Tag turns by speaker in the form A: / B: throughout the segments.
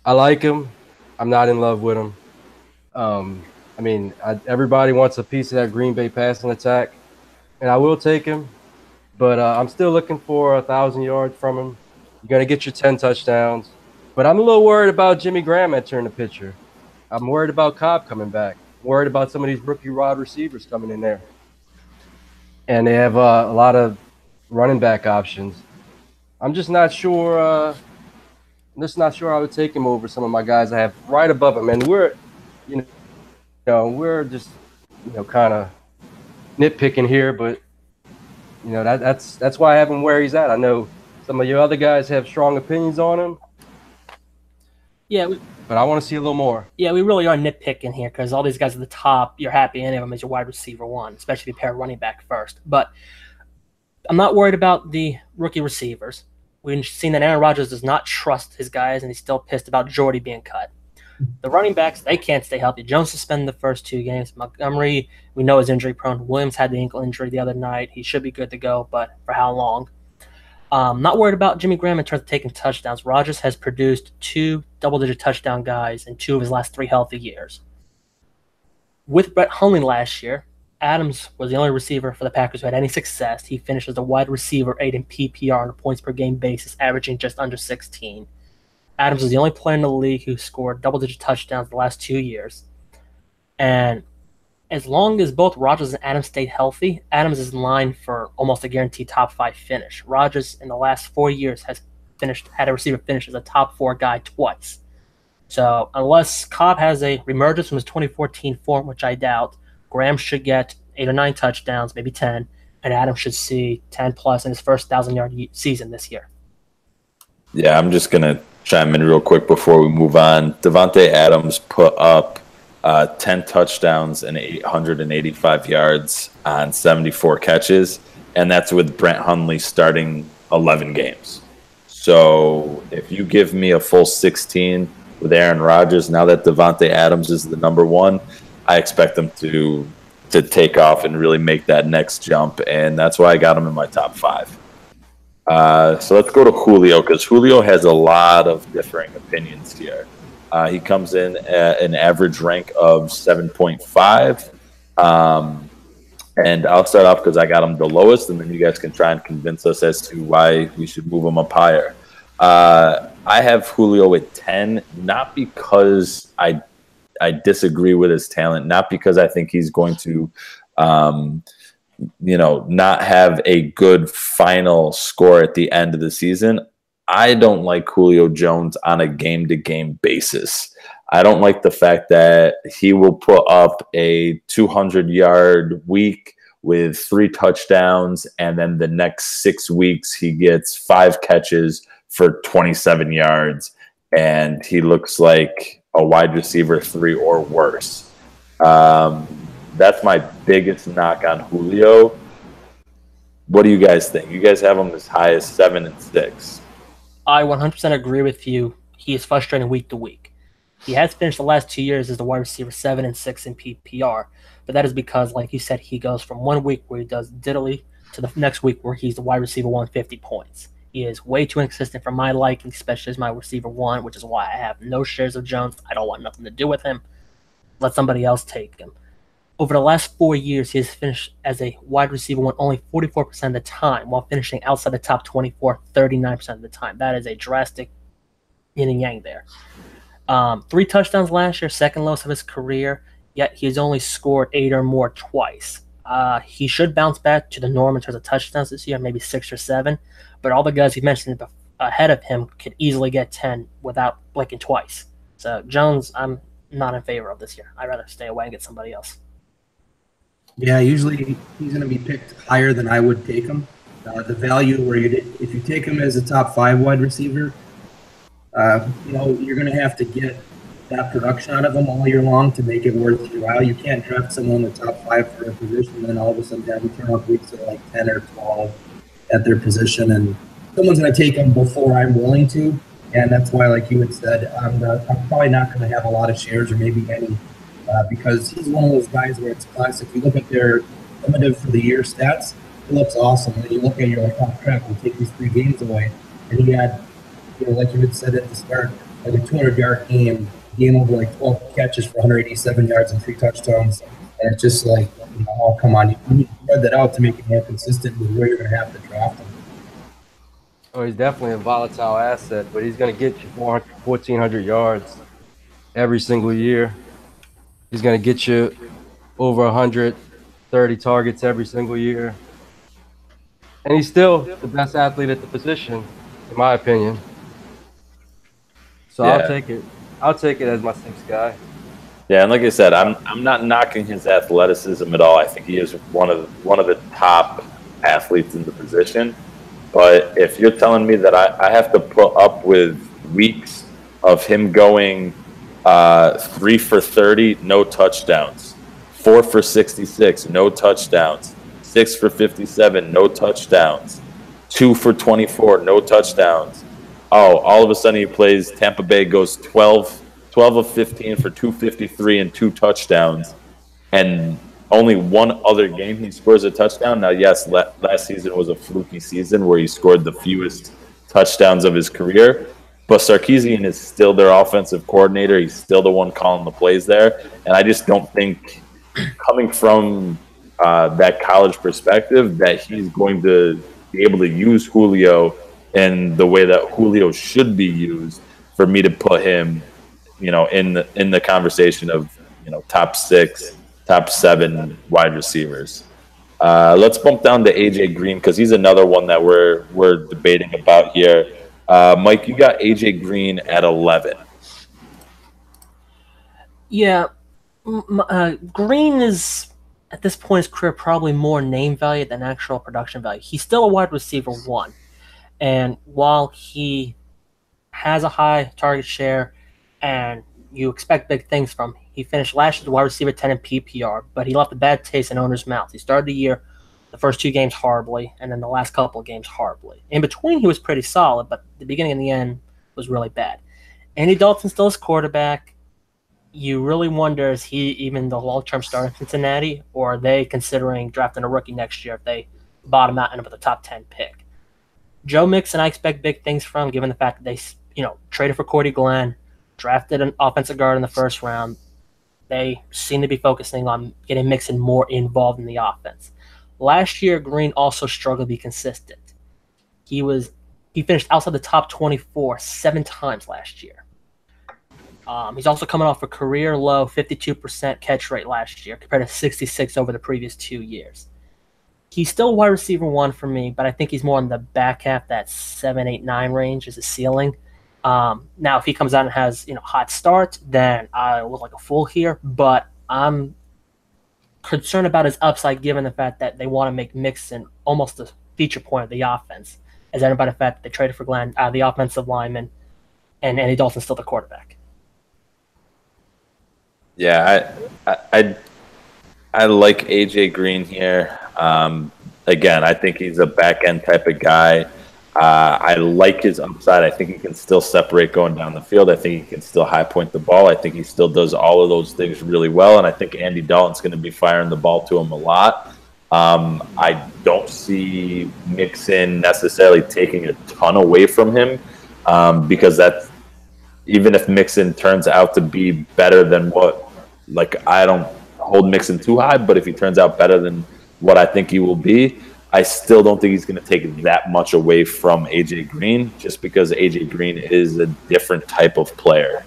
A: I like him. I'm not in love with him. Everybody wants a piece of that Green Bay passing attack, and I will take him. But I'm still looking for 1,000 yards from him. You're gonna get your 10 touchdowns. But I'm a little worried about Jimmy Graham entering the picture. I'm worried about Cobb coming back. I'm worried about some of these rookie wide receivers coming in there, and they have a lot of running back options. I'm just not sure. I'm just not sure I would take him over some of my guys I have right above him. And you we're just, kind of nitpicking here, but that's why I have him where he's at. I know some of your other guys have strong opinions on him,
B: Yeah,
A: but I want to see a little more.
B: yeah, we really are nitpicking here because all these guys at the top, you're happy any of them as your wide receiver one, especially if you pair running back first. But I'm not worried about the rookie receivers. We've seen that Aaron Rodgers does not trust his guys, and he's still pissed about Jordy being cut. The running backs, they can't stay healthy. Jones suspended the first 2 games. Montgomery, we know is injury prone. Williams had the ankle injury the other night. He should be good to go, but for how long? Not worried about Jimmy Graham in terms of taking touchdowns. Rodgers has produced 2 double-digit touchdown guys in 2 of his last 3 healthy years. With Brett Hundley last year, Adams was the only receiver for the Packers who had any success. He finished as a wide receiver 8 in PPR on a points per game basis, averaging just under 16. Adams is the only player in the league who scored double-digit touchdowns the last 2 years. And as long as both Rodgers and Adams stayed healthy, Adams is in line for almost a guaranteed top 5 finish. Rodgers in the last 4 years has had a receiver finish as a top 4 guy twice. So unless Cobb has a reemergence from his 2014 form, which I doubt, Graham should get 8 or 9 touchdowns, maybe 10, and Adams should see 10 plus in his first 1,000-yard season this year.
C: Yeah, I'm just going to chime in real quick before we move on. Davante Adams put up 10 touchdowns and 885 yards on 74 catches, and that's with Brett Hundley starting 11 games. So if you give me a full 16 with Aaron Rodgers, now that Davante Adams is the number 1, I expect them to take off and really make that next jump, and that's why I got him in my top 5. So let's go to Julio, because Julio has a lot of differing opinions here. He comes in at an average rank of 7.5. And I'll start off because I got him the lowest, and then you guys can try and convince us as to why we should move him up higher. I have Julio at 10, not because I disagree with his talent, not because I think he's going to not have a good final score at the end of the season. I don't like Julio Jones on a game-to-game basis. I don't like the fact that he will put up a 200-yard week with 3 touchdowns, and then the next 6 weeks he gets 5 catches for 27 yards, and he looks like a wide receiver 3 or worse. That's my biggest knock on Julio. What do you guys think? You guys have him as high as 7 and 6.
B: I 100% agree with you. He is frustrating week to week. He has finished the last 2 years as the wide receiver 7 and 6 in PPR, but that is because, like you said, he goes from 1 week where he does diddly to the next week where he's the wide receiver 150 points. He is way too inconsistent for my liking, especially as my receiver 1, which is why I have no shares of Jones. I don't want nothing to do with him. Let somebody else take him. Over the last 4 years, he has finished as a wide receiver 1 only 44% of the time, while finishing outside the top 24 39% of the time. That is a drastic yin and yang there. 3 touchdowns last year, second lowest of his career, yet he's only scored 8 or more twice. He should bounce back to the norm in terms of touchdowns this year, maybe 6 or 7, but all the guys he mentioned ahead of him could easily get 10 without blinking twice. So Jones, I'm not in favor of this year. I'd rather stay away and get somebody else.
D: Yeah, usually he's going to be picked higher than I would take him. The value where if you take him as a top 5 wide receiver, you're going to have to get that production out of him all year long to make it worth your while. You can't draft someone in the top 5 for a position and then all of a sudden have them turn out weeks at like 10 or 12 at their position. And someone's going to take him before I'm willing to. And that's why, like you had said, I'm probably not going to have a lot of shares or maybe any. Because he's one of those guys where it's classic. You look at their limited for the year stats, it looks awesome. And then you look at it, you're like, oh crap, we'll take these 3 games away. And he had like you had said at the start, like a 200-yard game over like 12 catches for 187 yards and 3 touchdowns. And it's just like, oh, come on. You need to spread that out to make it more consistent with where you're going to have to draft him.
A: Oh, he's definitely a volatile asset, but he's going to get you 1,400 yards every single year. He's going to get you over 130 targets every single year. And he's still the best athlete at the position, in my opinion. So
C: Yeah.
A: I'll take it as my 6th guy.
C: Yeah, and like I said, I'm not knocking his athleticism at all. I think he is one of the top athletes in the position. But if you're telling me that I have to put up with weeks of him going 3 for 30, no touchdowns, 4 for 66, no touchdowns, 6 for 57, no touchdowns, 2 for 24, no touchdowns. Oh, all of a sudden he plays Tampa Bay, goes 12 of 15 for 253 and 2 touchdowns, and only one other game he scores a touchdown. Now, yes, last season was a fluky season where he scored the fewest touchdowns of his career, but Sarkisian is still their offensive coordinator. He's still the one calling the plays there, and I just don't think, coming from that college perspective, that he's going to be able to use Julio in the way that Julio should be used for me to put him, in the conversation of, top 6, top 7 wide receivers. Let's bump down to AJ Green because he's another one that we're debating about here. Mike, you got AJ Green at 11.
B: Yeah, Green is, at this point in his career, probably more name value than actual production value. He's still a wide receiver 1. And while he has a high target share and you expect big things from him, he finished last year as wide receiver 10 in PPR, but he left a bad taste in owners' mouths. He started the year, the first 2 games horribly, and then the last couple of games horribly. In between, he was pretty solid, but the beginning and the end was really bad. Andy Dalton's still his quarterback. You really wonder, is he even the long-term starter in Cincinnati, or are they considering drafting a rookie next year if they bottom out and end up with a top 10 pick? Joe Mixon, I expect big things from, given the fact that they, traded for Cordy Glenn, drafted an offensive guard in the first round. They seem to be focusing on getting Mixon more involved in the offense. Last year, Green also struggled to be consistent. He finished outside the top 24 7 times last year. He's also coming off a career low 52% catch rate last year compared to 66 over the previous 2 years. He's still wide receiver 1 for me, but I think he's more in the back half, that 7, 8, 9 range is a ceiling. Now, if he comes out and has hot start, then I look like a fool here. But I'm concerned about his upside, given the fact that they want to make Mixon almost the feature point of the offense, as evidenced by the fact that they traded for Glenn, the offensive lineman, and Andy Dalton's still the quarterback.
C: Yeah, I like AJ Green here. Again, I think he's a back end type of guy. I like his upside. I think he can still separate going down the field. I think he can still high point the ball. I think he still does all of those things really well. And I think Andy Dalton's going to be firing the ball to him a lot. I don't see Mixon necessarily taking a ton away from him because that's, even if Mixon turns out to be better than I don't hold Mixon too high, but if he turns out better than what I think he will be, I still don't think he's going to take that much away from AJ Green, just because AJ Green is a different type of player.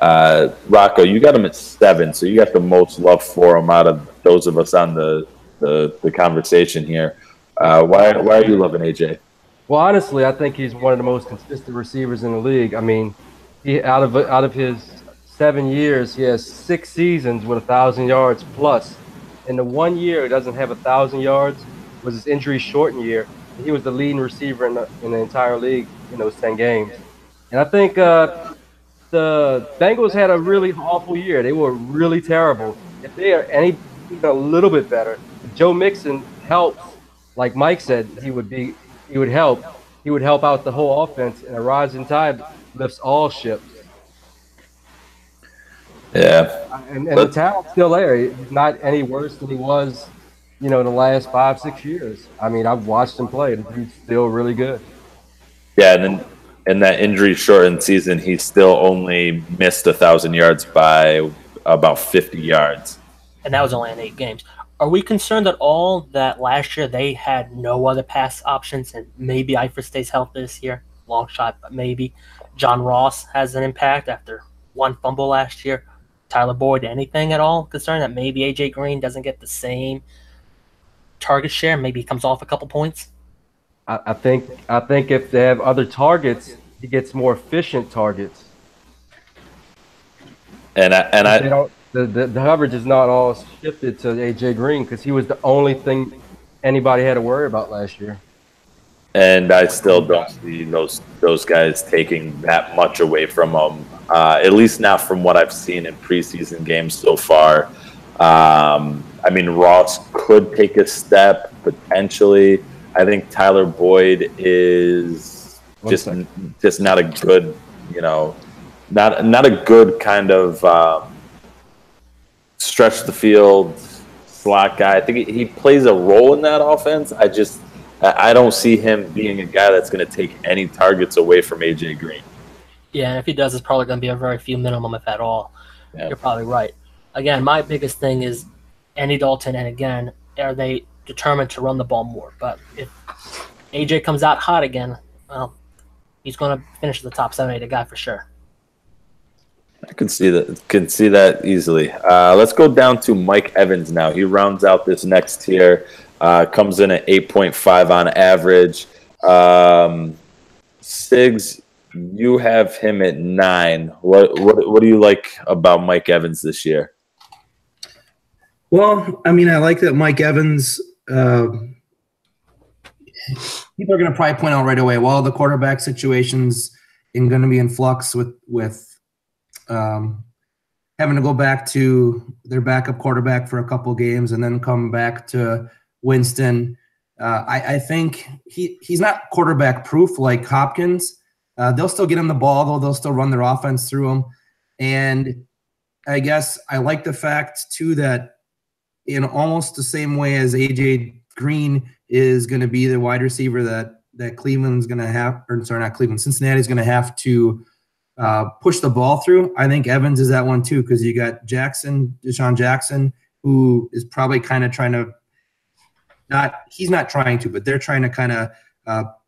C: Rocco, you got him at 7, so you got the most love for him out of those of us on the conversation here. Why are you loving AJ?
A: Well, honestly, I think he's one of the most consistent receivers in the league. I mean, out of his 7 years, he has 6 seasons with 1,000 yards plus. In the 1 year he doesn't have 1,000 yards was his injury-shortened year. He was the leading receiver in the entire league in those 10 games. And I think the Bengals had a really awful year. They were really terrible. If they are even a little bit better, if Joe Mixon helps, like Mike said, he would help. He would help out the whole offense, and a rising tide lifts all ships.
C: Yeah.
A: And the talent's still there. He's not any worse than he was, the last 5-6 years. I mean, I've watched him play, and he's still really good.
C: Yeah, and then in that injury-shortened season, he still only missed 1,000 yards by about 50 yards.
B: And that was only in 8 games. Are we concerned at all that last year they had no other pass options, and maybe Eifert stays healthy this year? Long shot, but maybe. John Ross has an impact after 1 fumble last year. Tyler Boyd, anything at all concerned that maybe A.J. Green doesn't get the same target share? Maybe he comes off a couple points?
A: I think if they have other targets, he gets more efficient targets.
C: And
A: They don't, the coverage is not all shifted to A.J. Green because he was the only thing anybody had to worry about last year.
C: And I still don't see those guys taking that much away from him, at least not from what I've seen in preseason games so far. I mean, Ross could take a step potentially. I think Tyler Boyd is just not a good, not a good kind of stretch the field slot guy. I think he plays a role in that offense. I don't see him being a guy that's going to take any targets away from A.J. Green.
B: Yeah, and if he does, it's probably going to be a very few minimum, if at all.
C: Yeah.
B: You're probably right. Again, my biggest thing is Andy Dalton, and again, are they determined to run the ball more? But if A.J. comes out hot again, well, he's going to finish the top 7-8 guy for sure.
C: I can see that easily. Let's go down to Mike Evans now. He rounds out this next tier. Comes in at 8.5 on average. Sigs, you have him at 9. What do you like about Mike Evans this year?
D: Well, I mean, I like that Mike Evans. People are going to probably point out right away, well, the quarterback situation's going to be in flux with having to go back to their backup quarterback for a couple games and then come back to Winston. I think he's not quarterback proof like Hopkins. They'll still get him the ball, though. They'll still run their offense through him. And I guess I like the fact, too, that in almost the same way as A.J. Green is going to be the wide receiver that Cleveland's going to have – or sorry, not Cleveland, Cincinnati's going to have to push the ball through. I think Evans is that one, too, because you got Deshaun Jackson, who is probably kind of trying to – he's not trying to, but they're trying to kind of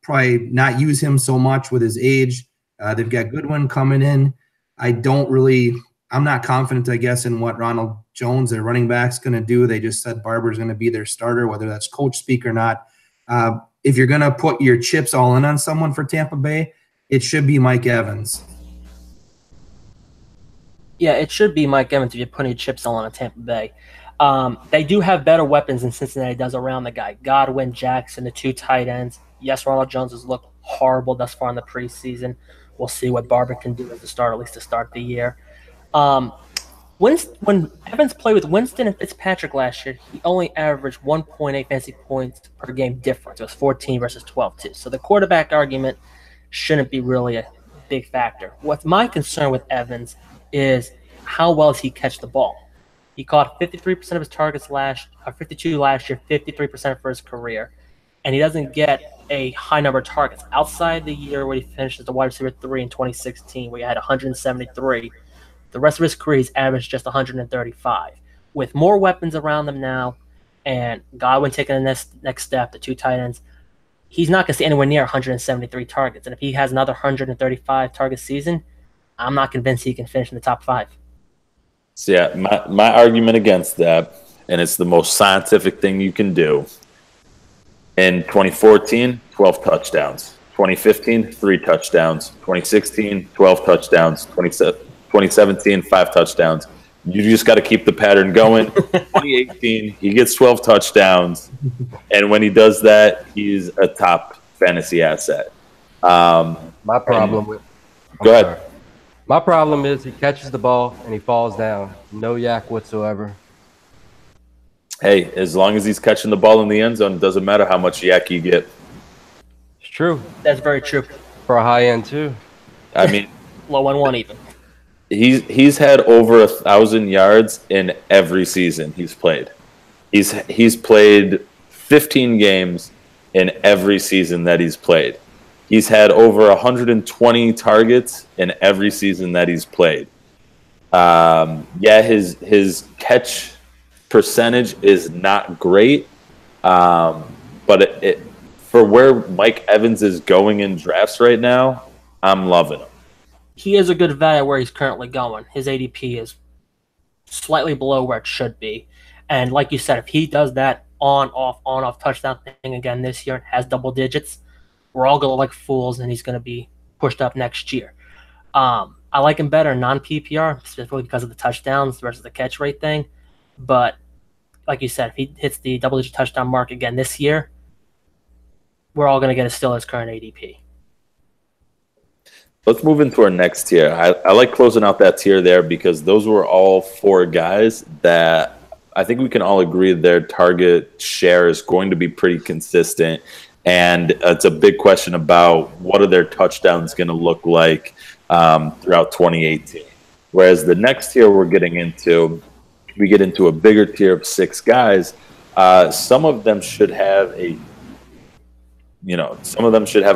D: probably not use him so much with his age. They've got Goodwin coming in. I'm not confident, I guess, in what Ronald Jones, their running back's going to do. They just said Barber's going to be their starter, whether that's coach speak or not. If you're going to put your chips all in on someone for Tampa Bay, it should be Mike Evans.
B: Yeah, it should be Mike Evans if you're putting your chips all on Tampa Bay. They do have better weapons than Cincinnati does around the guy. Godwin, Jackson, the 2 tight ends. Yes, Ronald Jones has looked horrible thus far in the preseason. We'll see what Barber can do at the start, at least to start the year. When Evans played with Winston and Fitzpatrick last year, he only averaged 1.8 fantasy points per game difference. It was 14 versus 12, too. So the quarterback argument shouldn't be really a big factor. What's my concern with Evans is how well does he catch the ball? He caught 53% of his targets 52 last year, 53% for his career, and he doesn't get a high number of targets. Outside the year where he finished as the wide receiver 3 in 2016, where he had 173, the rest of his career he's averaged just 135. With more weapons around them now, and Godwin taking the next step, the 2 tight ends, he's not going to see anywhere near 173 targets. And if he has another 135 target season, I'm not convinced he can finish in the top 5.
C: So yeah, my argument against that, and it's the most scientific thing you can do. In 2014, 12 touchdowns. 2015, 3 touchdowns. 2016, 12 touchdowns. 2017, 5 touchdowns. You just got to keep the pattern going. 2018, he gets 12 touchdowns, and when he does that, he's a top fantasy asset.
A: My problem
C: Go ahead.
A: My problem is he catches the ball and he falls down. No yak whatsoever.
C: Hey, as long as he's catching the ball in the end zone, it doesn't matter how much yak you get.
A: It's true.
B: That's very true.
A: For a high end, too.
C: I mean,
B: Low 1-1 even.
C: He's had over 1,000 yards in every season he's played. He's played 15 games in every season that he's played. He's had over 120 targets in every season that he's played. His catch percentage is not great, but for where Mike Evans is going in drafts right now, I'm loving him.
B: He is a good value where he's currently going. His ADP is slightly below where it should be. And like you said, if he does that on-off touchdown thing again this year and has double digits, we're all going to look like fools, and he's going to be pushed up next year. I like him better non-PPR, specifically because of the touchdowns versus the catch rate thing. But like you said, if he hits the double-digit touchdown mark again this year, we're all going to get still his current ADP.
C: Let's move into our next tier. I like closing out that tier there because those were all 4 guys that I think we can all agree their target share is going to be pretty consistent. And it's a big question about what are their touchdowns going to look like throughout 2018. Whereas the next tier we get into a bigger tier of 6 guys. Some of them should have a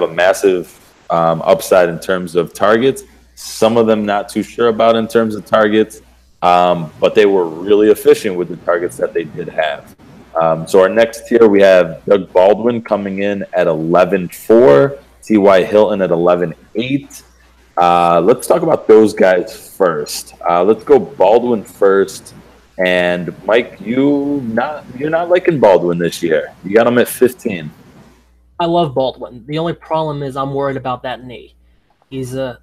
C: massive upside in terms of targets. Some of them not too sure about in terms of targets, but they were really efficient with the targets that they did have. So our next tier, we have Doug Baldwin coming in at 11.4, T.Y. Hilton at 11.8. Let's talk about those guys first. Let's go Baldwin first. And Mike, you're not liking Baldwin this year. You got him at 15.
B: I love Baldwin. The only problem is I'm worried about that knee. He's I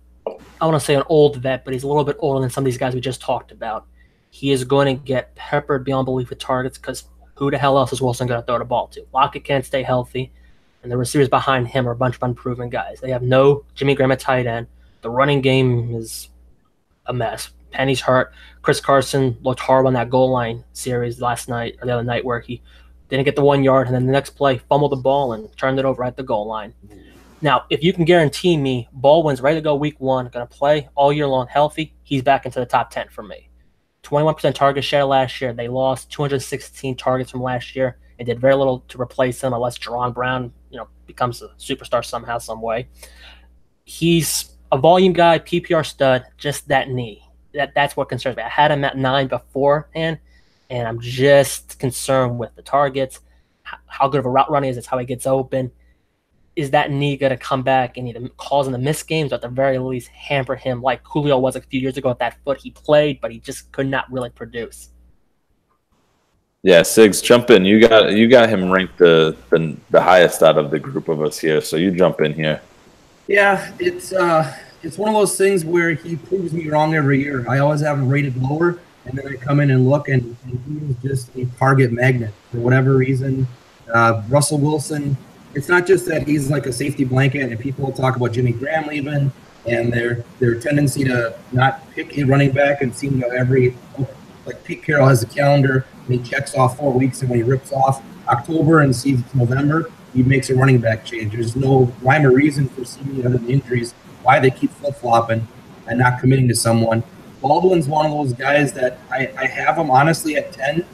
B: want to say an old vet, but he's a little bit older than some of these guys we just talked about. He is going to get peppered beyond belief with targets because who the hell else is Wilson going to throw the ball to? Lockett can't stay healthy, and the receivers behind him are a bunch of unproven guys. They have no Jimmy Graham at tight end. The running game is a mess. Penny's hurt. Chris Carson looked horrible on that goal line series last night or the other night where he didn't get the 1 yard, and then the next play fumbled the ball and turned it over at the goal line. Now, if you can guarantee me Baldwin's ready to go week 1, going to play all year long healthy, he's back into the top 10 for me. 21% target share last year. They lost 216 targets from last year and did very little to replace him unless Jerron Brown, becomes a superstar somehow, some way. He's a volume guy, PPR stud, just that knee. That's what concerns me. I had him at 9 beforehand, and I'm just concerned with the targets, how good of a route runner is, it's how he gets open. Is that knee going to come back and either cause him to miss games or at the very least hamper him like Julio was a few years ago at that foot? He played, but he just could not really produce.
C: Yeah, Sigs, jump in. You got him ranked the highest out of the group of us here, so you jump in here.
D: Yeah, it's one of those things where he proves me wrong every year. I always have him rated lower, and then I come in and look, and he is just a target magnet for whatever reason. Russell Wilson. It's not just that he's like a safety blanket, and people talk about Jimmy Graham leaving and their tendency to not pick a running back and seem to like Pete Carroll has a calendar and he checks off 4 weeks, and when he rips off October and sees it's November, he makes a running back change. There's no rhyme or reason for seeming other than injuries why they keep flip-flopping and not committing to someone. Baldwin's one of those guys that I have him honestly at 10.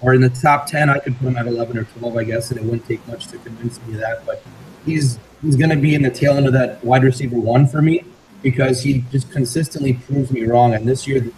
D: Or in the top 10, I could put him at 11 or 12, I guess, and it wouldn't take much to convince me of that. But he's going to be in the tail end of that wide receiver 1 for me because he just consistently proves me wrong. And this year,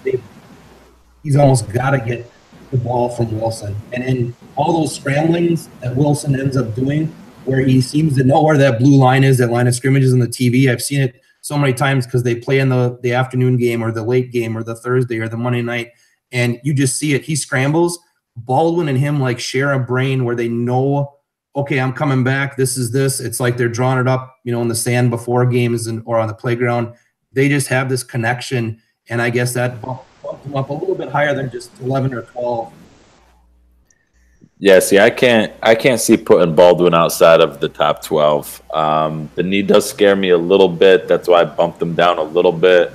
D: he's almost got to get the ball from Wilson. And in all those scramblings that Wilson ends up doing, where he seems to know where that blue line is, that line of scrimmage is on the TV. I've seen it so many times because they play in the afternoon game or the late game or the Thursday or the Monday night, and you just see it. He scrambles. Baldwin and him like share a brain where they know, okay, I'm coming back. This is this. It's like they're drawing it up, in the sand before games or on the playground. They just have this connection, and I guess that bumped them up a little bit higher than just 11 or 12.
C: Yeah, see, I can't see putting Baldwin outside of the top 12. The knee does scare me a little bit. That's why I bumped him down a little bit.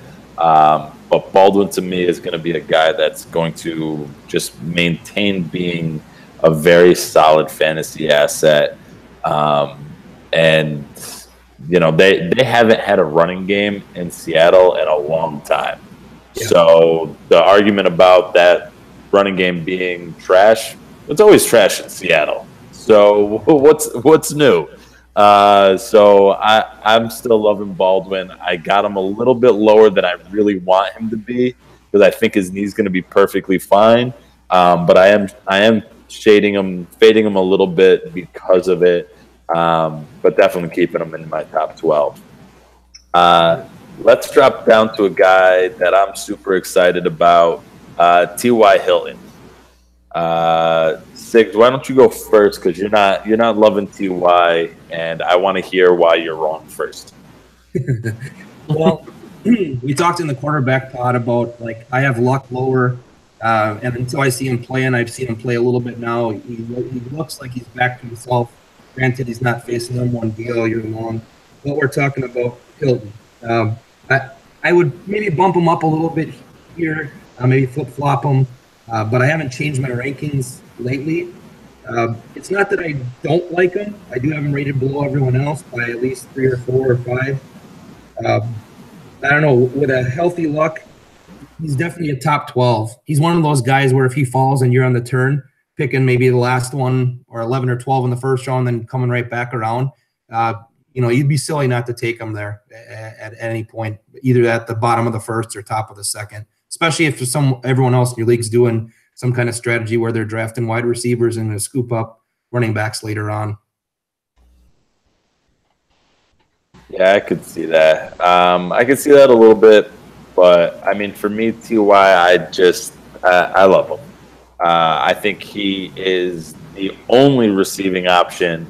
C: But Baldwin, to me, is going to be a guy that's going to just maintain being a very solid fantasy asset. And, they haven't had a running game in Seattle in a long time. Yeah. So the argument about that running game being trash, it's always trash in Seattle. So what's new? So I'm still loving Baldwin. I got him a little bit lower than I really want him to be because I think his knee's going to be perfectly fine. But I am fading him a little bit because of it. But definitely keeping him in my top 12. Let's drop down to a guy that I'm super excited about, T.Y. Hilton. Siggs, why don't you go first? Because you're not loving Ty, and I want to hear why you're wrong first.
D: Well, we talked in the quarterback pod about like I have Luck lower, and until I see him playing, I've seen him play a little bit now. He looks like he's back to himself. Granted, he's not facing them one deal all year long. But we're talking about Hilton. I would maybe bump him up a little bit here, maybe flip flop him. But I haven't changed my rankings lately. It's not that I don't like him. I do have him rated below everyone else by at least 3 or 4 or 5. I don't know. With a healthy Luck, he's definitely a top 12. He's one of those guys where if he falls and you're on the turn, picking maybe the last one or 11 or 12 in the first round, then coming right back around, you'd be silly not to take him there at any point, either at the bottom of the first or top of the second. Especially if everyone else in your league's doing some kind of strategy where they're drafting wide receivers and going to scoop up running backs later on.
C: Yeah, I could see that. I could see that a little bit, but I mean, for me, Ty, I love him. I think he is the only receiving option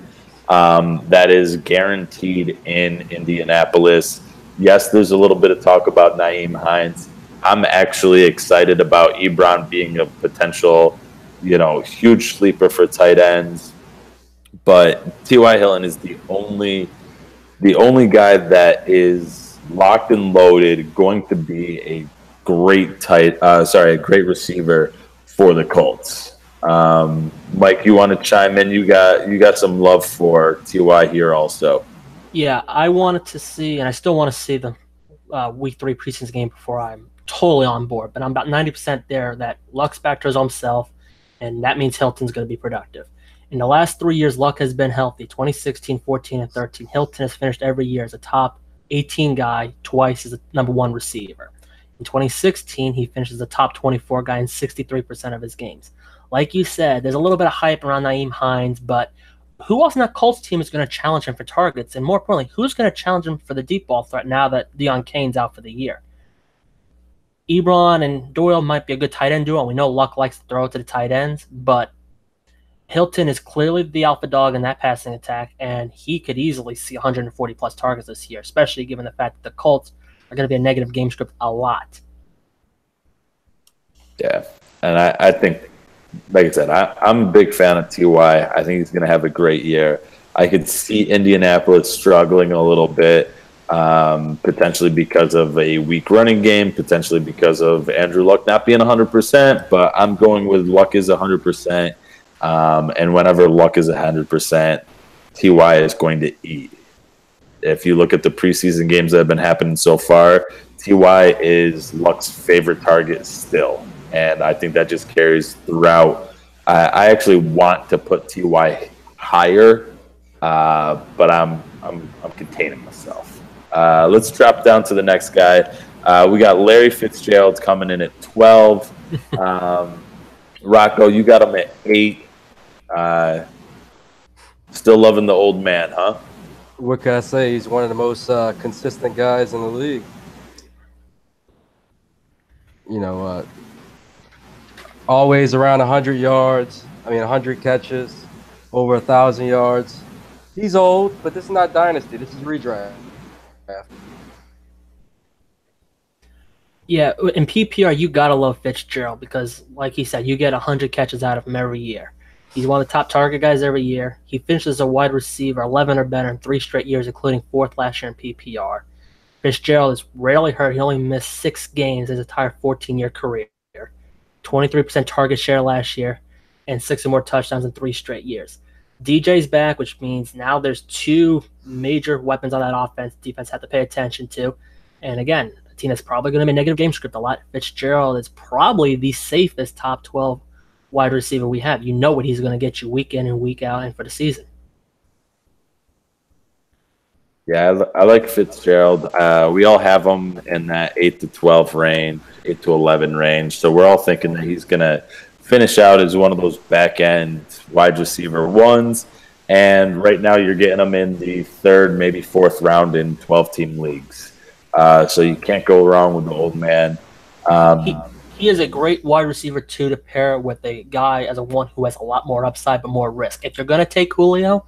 C: that is guaranteed in Indianapolis. Yes, there's a little bit of talk about Nyheim Hines. I'm actually excited about Ebron being a potential, huge sleeper for tight ends. But T.Y. Hilton is the only guy that is locked and loaded, going to be a great great receiver for the Colts. Mike, you want to chime in? You got some love for T.Y. here also.
B: Yeah, I wanted to see, and I still want to see the Week 3 preseason game before I'm totally on board, but I'm about 90% there that Luck's back to his own self, and that means Hilton's going to be productive. In the last 3 years, Luck has been healthy, 2016, 14, and 13. Hilton has finished every year as a top 18 guy, twice as a number 1 receiver. In 2016, he finishes the top 24 guy in 63% of his games. Like you said, there's a little bit of hype around Nyheim Hines, but who else in that Colts team is going to challenge him for targets? And more importantly, who's going to challenge him for the deep ball threat now that Deion Kane's out for the year? Ebron and Doyle might be a good tight end duo. We know Luck likes to throw it to the tight ends, but Hilton is clearly the alpha dog in that passing attack, and he could easily see 140-plus targets this year, especially given the fact that the Colts are going to be a negative game script a lot.
C: Yeah, and I think, like I said, I'm a big fan of T.Y. I think he's going to have a great year. I could see Indianapolis struggling a little bit, potentially because of a weak running game, potentially because of Andrew Luck not being 100%, but I'm going with Luck is 100%. And whenever Luck is 100%, T.Y. is going to eat. If you look at the preseason games that have been happening so far, T.Y. is Luck's favorite target still. And I think that just carries throughout. I actually want to put T.Y. higher, but I'm containing myself. Let's drop down to the next guy. We got Larry Fitzgerald coming in at 12. Rocco, you got him at 8. Still loving the old man, huh?
A: What can I say? He's one of the most consistent guys in the league. Always around 100 yards. 100 catches, over 1,000 yards. He's old, but this is not dynasty. This is redraft.
B: Yeah, in PPR, you got to love Fitzgerald because, like he said, you get 100 catches out of him every year. He's one of the top target guys every year. He finishes as a wide receiver 11 or better in 3 straight years, including 4th last year in PPR. Fitzgerald is rarely hurt. He only missed 6 games his entire 14-year career. 23% target share last year and 6 or more touchdowns in 3 straight years. DJ's back, which means now there's 2 major weapons on that offense defense have to pay attention to. And again, a team that's probably going to be a negative game script a lot. Fitzgerald is probably the safest top 12 wide receiver we have. You know what he's going to get you week in and week out and for the season.
C: Yeah, I like Fitzgerald. We all have him in that 8 to 12 range, 8 to 11 range. So we're all thinking that he's going to finish out as one of those back end wide receiver ones. And right now you're getting him in the third, maybe fourth round in 12-team leagues. So you can't go wrong with the old man.
B: He is a great wide receiver, too, to pair with a guy as a one who has a lot more upside but more risk. If you're going to take Julio,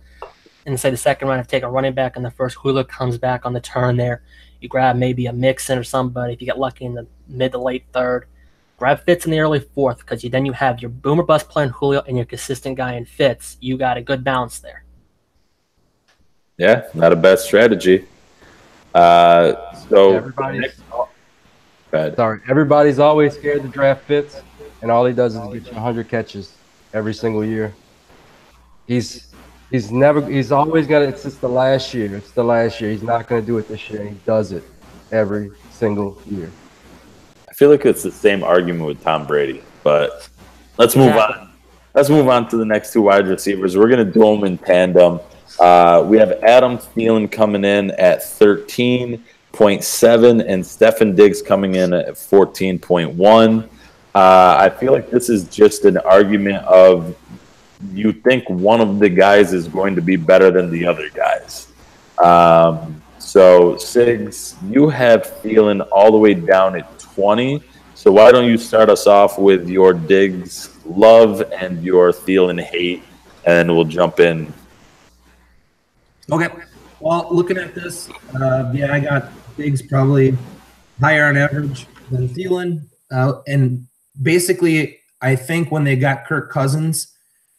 B: and say the second round, if you take a running back in the first, Julio comes back on the turn there. You grab maybe a Mixon or somebody. If you get lucky in the mid to late third, grab Fitz in the early fourth because then you have your boomer bust plan Julio and your consistent guy in Fitz. You got a good balance there.
C: Yeah, not a bad strategy.
A: Everybody's always scared to draft Fitz, and all he does is get you 100 catches every single year. He's always got it. It's just the last year. It's the last year. He's not going to do it this year. He does it every single year.
C: I feel like it's the same argument with Tom Brady, but let's move on. Let's move on to the next two wide receivers. We're going to do them in tandem. We have Adam Thielen coming in at 13.7 and Stefon Diggs coming in at 14.1. I feel like this is just an argument of you think one of the guys is going to be better than the other guys. So, Sigs, you have Thielen all the way down at 20. So why don't you start us off with your Diggs love and your Thielen hate, and then we'll jump in.
D: Okay. Well, looking at this, I got Diggs probably higher on average than Thielen. And basically, I think when they got Kirk Cousins,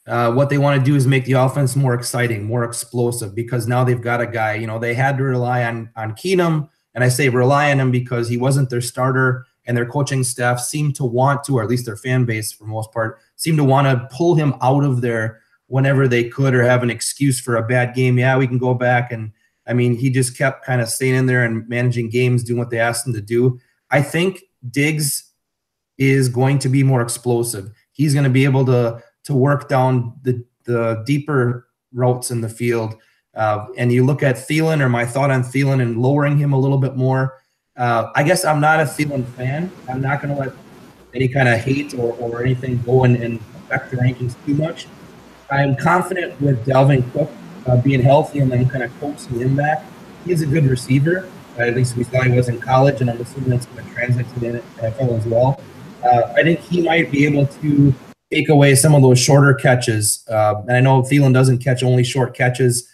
D: what they want to do is make the offense more exciting, more explosive, because now they've got a guy. They had to rely on Keenum, and I say rely on him because he wasn't their starter, and their coaching staff seemed to want to, or at least their fan base for the most part, seemed to want to pull him out of there whenever they could or have an excuse for a bad game. Yeah, we can go back. And, he just kept kind of staying in there and managing games, doing what they asked him to do. I think Diggs is going to be more explosive. He's going to be able to work down the deeper routes in the field. And you look at Thielen, or my thought on Thielen and lowering him a little bit more. I guess I'm not a Thielen fan. I'm not going to let any kind of hate or anything go and affect the rankings too much. I'm confident with Dalvin Cook being healthy and then kind of coaxing him back. He's a good receiver. At least we saw he was in college, and I'm assuming that's going to translate to the NFL as well. I think he might be able to take away some of those shorter catches. And I know Thielen doesn't catch only short catches,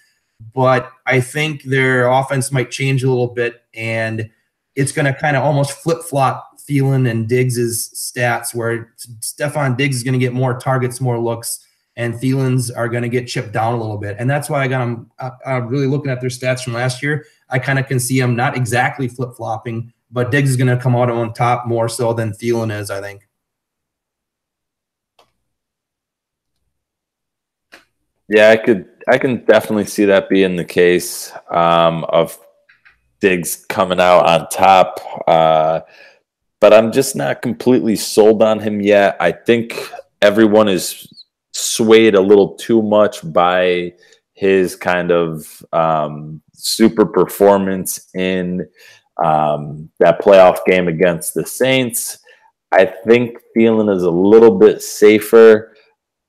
D: but I think their offense might change a little bit, and it's going to kind of almost flip-flop Thielen and Diggs' stats, where Stefon Diggs is going to get more targets, more looks, and Thielen's are going to get chipped down a little bit. And that's why I got them really looking at their stats from last year. I kind of can see them not exactly flip-flopping, but Diggs is going to come out on top more so than Thielen is, I think.
C: Yeah, I can definitely see that being the case of Diggs coming out on top. But I'm just not completely sold on him yet. I think everyone is swayed a little too much by his kind of super performance in that playoff game against the Saints. I think Thielen is a little bit safer.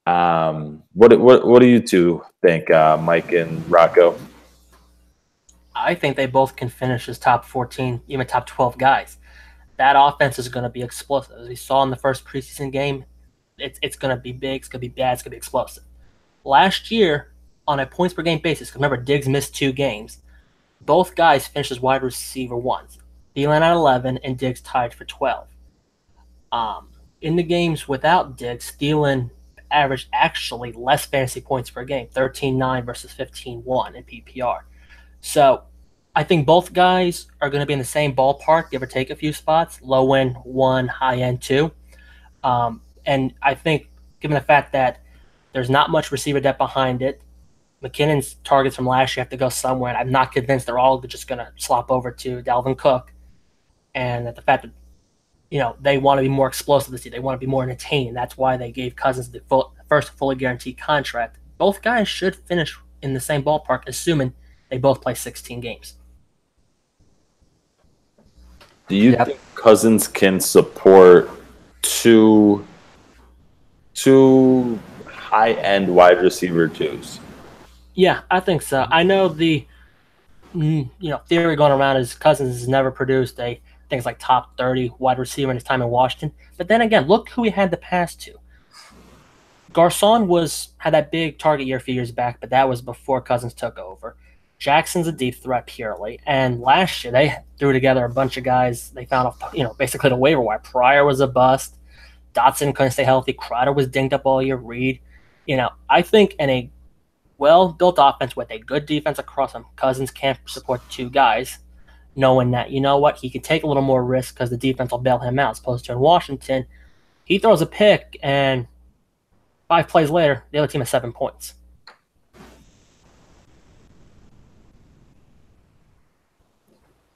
C: What do you two think, Mike and Rocco?
B: I think they both can finish as top 14, even top 12 guys. That offense is going to be explosive. As we saw in the first preseason game, it's going to be big, it's going to be bad, it's going to be explosive. Last year, on a points per game basis, remember Diggs missed 2 games, both guys finished as wide receiver ones. Thielen at 11 and Diggs tied for 12. In the games without Diggs, Thielen averaged actually less fantasy points per game, 13.9 versus 15.1 in PPR. So I think both guys are going to be in the same ballpark, give or take a few spots, low end 1, high end 2. And I think given the fact that there's not much receiver depth behind it, McKinnon's targets from last year have to go somewhere, and I'm not convinced they're all just going to slop over to Dalvin Cook. And that the fact that they want to be more explosive this year, they want to be more entertaining. That's why they gave Cousins the first fully guaranteed contract. Both guys should finish in the same ballpark, assuming They both play 16 games.
C: Do you think Cousins can support two high-end wide receiver twos?
B: Yeah, I think so. I know the theory going around is Cousins has never produced things like top 30 wide receiver in his time in Washington. But then again, look who he had to pass to. Garcon had that big target year a few years back, but that was before Cousins took over. Jackson's a deep threat purely, and last year they threw together a bunch of guys they found off, basically the waiver wire. Pryor was a bust. Dotson couldn't stay healthy. Crowder was dinged up all year. Reed, I think in a well-built offense with a good defense across him, Cousins can't support two guys, knowing that, he can take a little more risk because the defense will bail him out, as opposed to in Washington, he throws a pick, and 5 plays later, the other team has 7 points.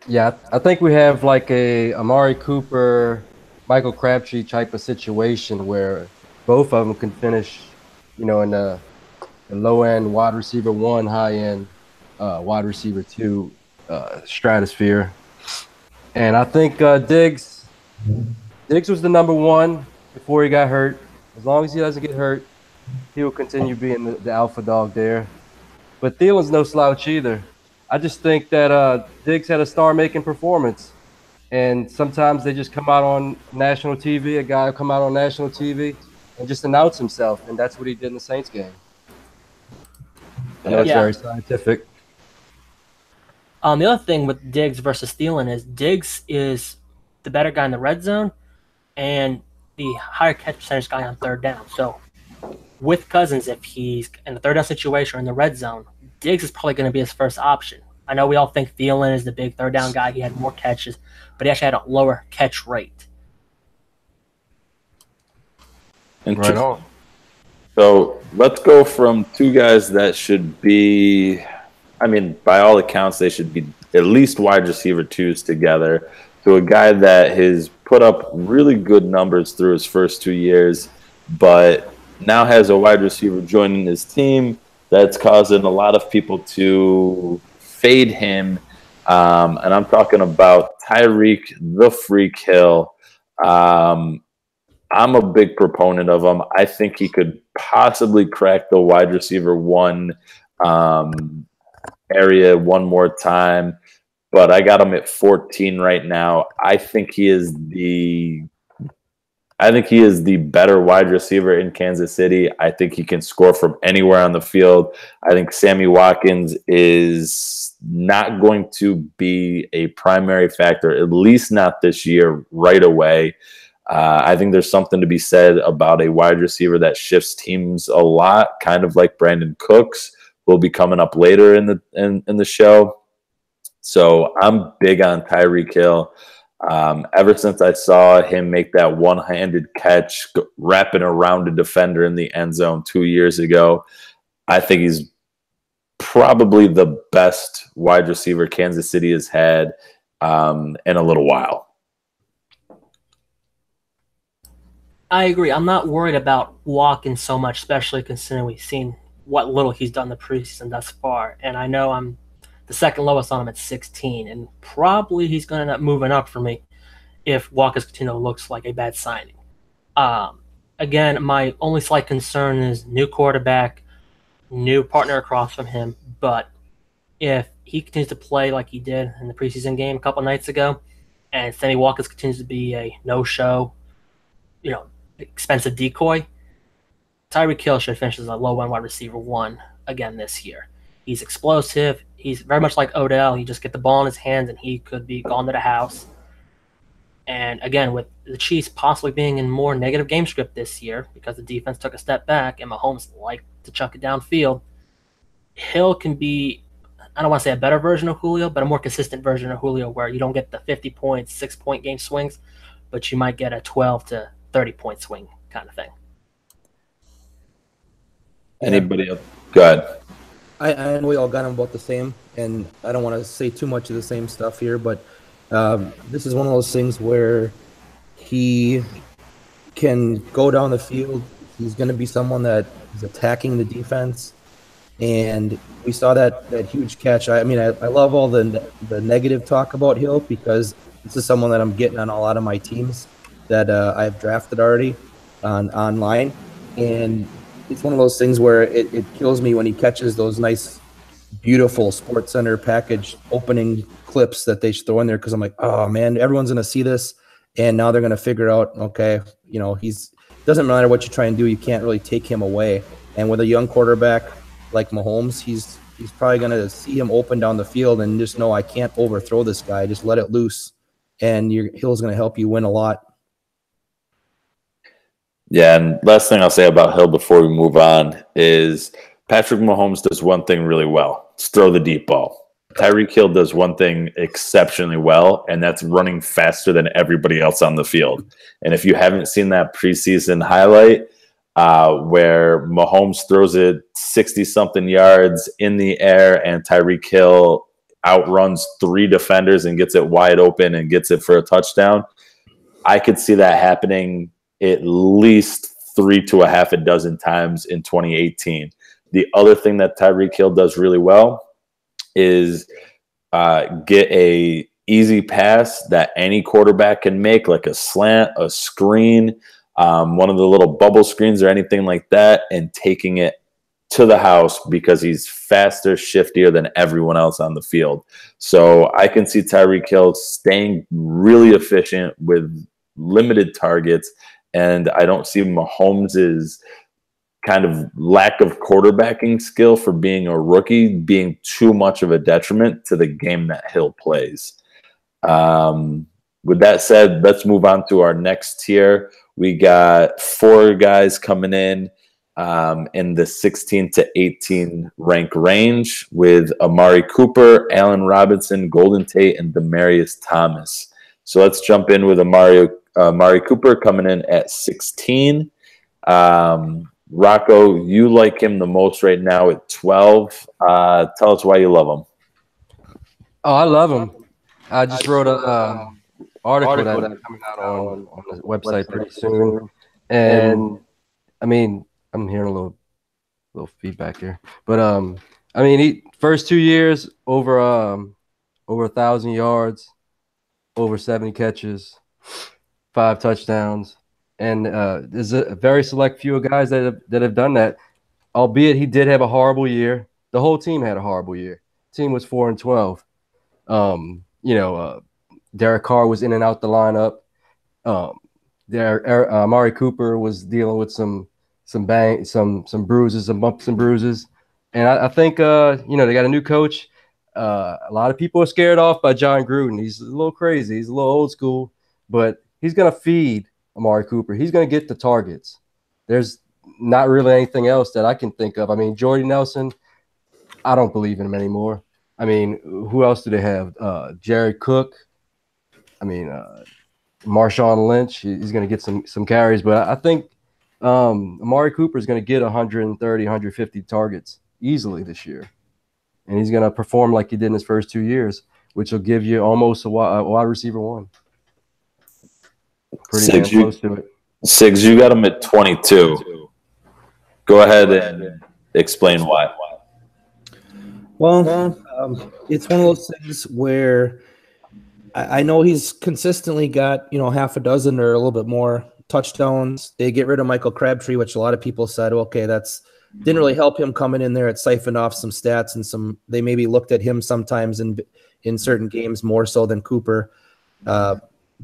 A: Yeah, I think we have like a Amari Cooper, Michael Crabtree type of situation where both of them can finish, in the low end wide receiver 1, high end wide receiver 2 stratosphere. And I think Diggs was the number 1 before he got hurt. As long as he doesn't get hurt, he will continue being the alpha dog there. But Thielen's no slouch either. I just think that Diggs had a star-making performance. And sometimes they just come out on national TV, a guy will come out on national TV and just announce himself. And that's what he did in the Saints game. I know it's very scientific.
B: The other thing with Diggs versus Thielen is Diggs is the better guy in the red zone and the higher catch percentage guy on third down. So with Cousins, if he's in the third down situation or in the red zone, Diggs is probably going to be his first option. I know we all think Thielen is the big third down guy. He had more catches, but he actually had a lower catch rate.
C: Right on. So let's go from two guys that should be, by all accounts, they should be at least wide receiver 2s together, to a guy that has put up really good numbers through his first 2 years, but now has a wide receiver joining his team that's causing a lot of people to fade him. And I'm talking about Tyreek the Freak Hill. I'm a big proponent of him. I think he could possibly crack the wide receiver 1 area one more time, but I got him at 14 right now. I think he is the better wide receiver in Kansas City. I think he can score from anywhere on the field. I think Sammy Watkins is not going to be a primary factor, at least not this year right away. I think there's something to be said about a wide receiver that shifts teams a lot, kind of like Brandon Cooks will be coming up later in the show. So I'm big on Tyreek Hill. Ever since I saw him make that one-handed catch wrapping around a defender in the end zone 2 years ago, I think he's probably the best wide receiver Kansas City has had in a little while.
B: I agree. I'm not worried about Watkins so much, especially considering we've seen what little he's done the preseason thus far. And I know I'm the second lowest on him at 16, and probably he's going to end up moving up for me if Watkins looks like a bad signing. Again, my only slight concern is new quarterback, new partner across from him. But if he continues to play like he did in the preseason game a couple nights ago, and Sammy Watkins continues to be a no-show, expensive decoy, Tyreek Hill should finish as a low-end wide receiver 1 again this year. He's explosive. He's very much like Odell. He just get the ball in his hands, and he could be gone to the house. And again, with the Chiefs possibly being in more negative game script this year because the defense took a step back and Mahomes liked to chuck it downfield, Hill can be, I don't want to say a better version of Julio, but a more consistent version of Julio where you don't get the 50 points, 6-point game swings, but you might get a 12 to 30-point swing kind of thing.
C: Anybody else? Go ahead.
E: I know we all got him about the same, and I don't want to say too much of the same stuff here, but this is one of those things where he can go down the field. He's going to be someone that is attacking the defense, and we saw that huge catch. I mean, I love all the negative talk about Hill because this is someone that I'm getting on a lot of my teams that I've drafted already online, and it's one of those things where it kills me when he catches those nice, beautiful Sports Center package opening clips that they throw in there, because I'm like, oh man, everyone's gonna see this, and now they're gonna figure out, okay, you know, doesn't matter what you try and do, you can't really take him away. And with a young quarterback like Mahomes, he's probably gonna see him open down the field and just know, I can't overthrow this guy, just let it loose, and Hill's gonna help you win a lot.
C: Yeah, and last thing I'll say about Hill before we move on is Patrick Mahomes does one thing really well. It's throw the deep ball. Tyreek Hill does one thing exceptionally well, and that's running faster than everybody else on the field. And if you haven't seen that preseason highlight where Mahomes throws it 60-something yards in the air and Tyreek Hill outruns 3 defenders and gets it wide open and gets it for a touchdown, I could see that happening at least 3 to a half a dozen times in 2018. The other thing that Tyreek Hill does really well is get a easy pass that any quarterback can make, like a slant, a screen, one of the little bubble screens or anything like that, and taking it to the house because he's faster, shiftier than everyone else on the field. So I can see Tyreek Hill staying really efficient with limited targets, and I don't see Mahomes's kind of lack of quarterbacking skill for being a rookie being too much of a detriment to the game that Hill plays. With that said, let's move on to our next tier. We got 4 guys coming in the 16 to 18 rank range with Amari Cooper, Allen Robinson, Golden Tate, and Demaryius Thomas. So let's jump in with Amari Cooper coming in at 16. Rocco, you like him the most right now at 12. Tell us why you love him.
A: Oh, I love him. I just wrote a article that's coming out on the website pretty soon, and I mean, I'm hearing a little feedback here, but I mean, he first 2 years over 1,000 yards, over 70 catches, 5 touchdowns. And there's a very select few of guys that have done that, albeit he did have a horrible year. The whole team had a horrible year. The team was 4-12. Derek Carr was in and out the lineup. Amari Cooper was dealing with some bruises, some bumps and bruises. And I think they got a new coach. A lot of people are scared off by John Gruden. He's a little crazy. He's a little old school, but he's gonna feed Amari Cooper. He's going to get the targets. There's not really anything else that I can think of. I mean, Jordy Nelson, I don't believe in him anymore. I mean, who else do they have? Jared Cook. I mean, Marshawn Lynch. He's going to get some carries, but I think Amari Cooper is going to get 130, 150 targets easily this year. And he's going to perform like he did in his first 2 years, which will give you almost a wide receiver 1. Pretty damn close to it.
C: Siggs, you got him at 22. Go ahead and explain why.
E: Well, it's one of those things where I know he's consistently got, half a dozen or a little bit more touchdowns. They get rid of Michael Crabtree, which a lot of people said, okay, didn't really help him coming in there. It siphoned off some stats and they maybe looked at him sometimes in certain games more so than Cooper.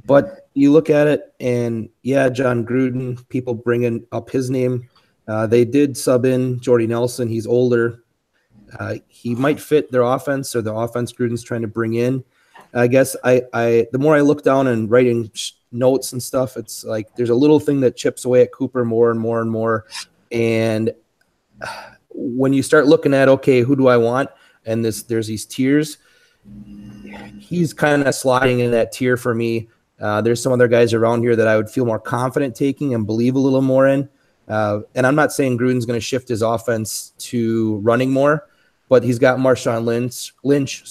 E: But you look at it, and yeah, John Gruden, people bringing up his name. They did sub in Jordy Nelson. He's older. He might fit their offense or the offense Gruden's trying to bring in. I guess the more I look down and writing notes and stuff, it's like there's a little thing that chips away at Cooper more and more and more. And when you start looking at, okay, who do I want? And there's these tiers. He's kind of sliding in that tier for me. There's some other guys around here that I would feel more confident taking and believe a little more in. And I'm not saying Gruden's going to shift his offense to running more, but he's got Marshawn Lynch.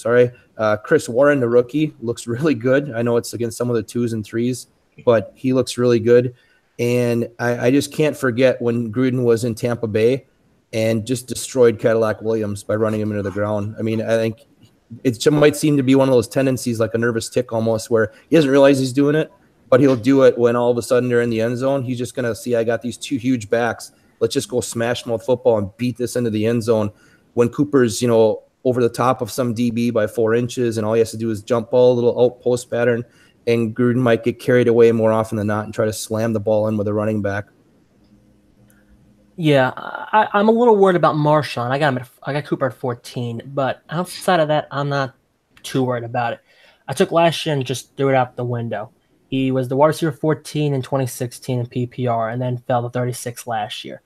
E: Chris Warren, the rookie, looks really good. I know it's against some of the 2s and 3s, but he looks really good. And I just can't forget when Gruden was in Tampa Bay and just destroyed Cadillac Williams by running him into the ground. I mean, I think it might seem to be one of those tendencies, like a nervous tick almost, where he doesn't realize he's doing it, but he'll do it when all of a sudden they're in the end zone. He's just going to see, I got these two huge backs. Let's just go smash mouth football and beat this into the end zone. When Cooper's, over the top of some DB by 4 inches, and all he has to do is jump ball, a little out post pattern, and Gruden might get carried away more often than not and try to slam the ball in with a running back.
B: Yeah, I'm a little worried about Marshawn. I got Cooper at 14, but outside of that, I'm not too worried about it. I took last year and just threw it out the window. He was the wide receiver 14 in 2016 in PPR, and then fell to 36 last year.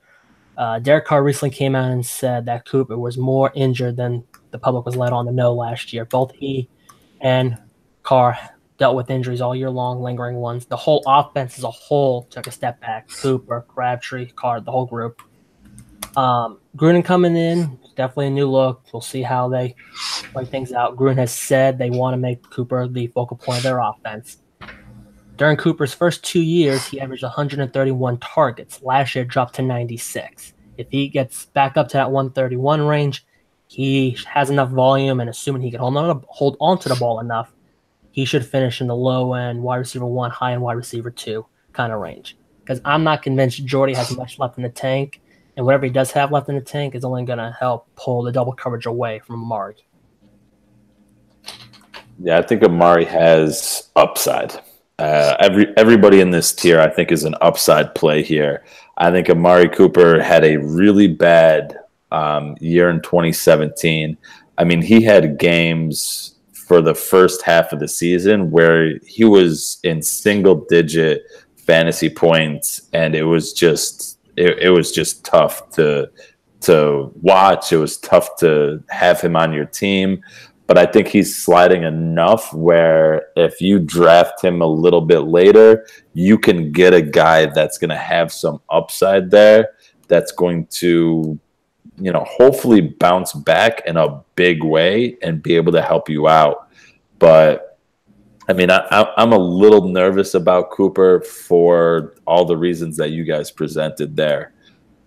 B: Derek Carr recently came out and said that Cooper was more injured than the public was led on to know last year. Both he and Carr dealt with injuries all year long, lingering ones. The whole offense as a whole took a step back. Cooper, Crabtree, Carr, the whole group. Gruden coming in, definitely a new look. We'll see how they play things out. Gruden has said they want to make Cooper the focal point of their offense. During Cooper's first 2 years, he averaged 131 targets. Last year, dropped to 96. If he gets back up to that 131 range, he has enough volume, and assuming he can hold on to the ball enough, he should finish in the low end wide receiver 1, high end wide receiver 2 kind of range. Because I'm not convinced Jordy has much left in the tank, and whatever he does have left in the tank is only going to help pull the double coverage away from Amari.
C: Yeah, I think Amari has upside. Everybody in this tier, I think, is an upside play here. I think Amari Cooper had a really bad year in 2017. I mean, he had games for the first half of the season where he was in single-digit fantasy points, and it was just tough to watch. It was tough to have him on your team. But I think he's sliding enough where if you draft him a little bit later, you can get a guy that's going to have some upside there, that's going to, hopefully bounce back in a big way and be able to help you out. But, I mean, I'm a little nervous about Cooper for all the reasons that you guys presented there.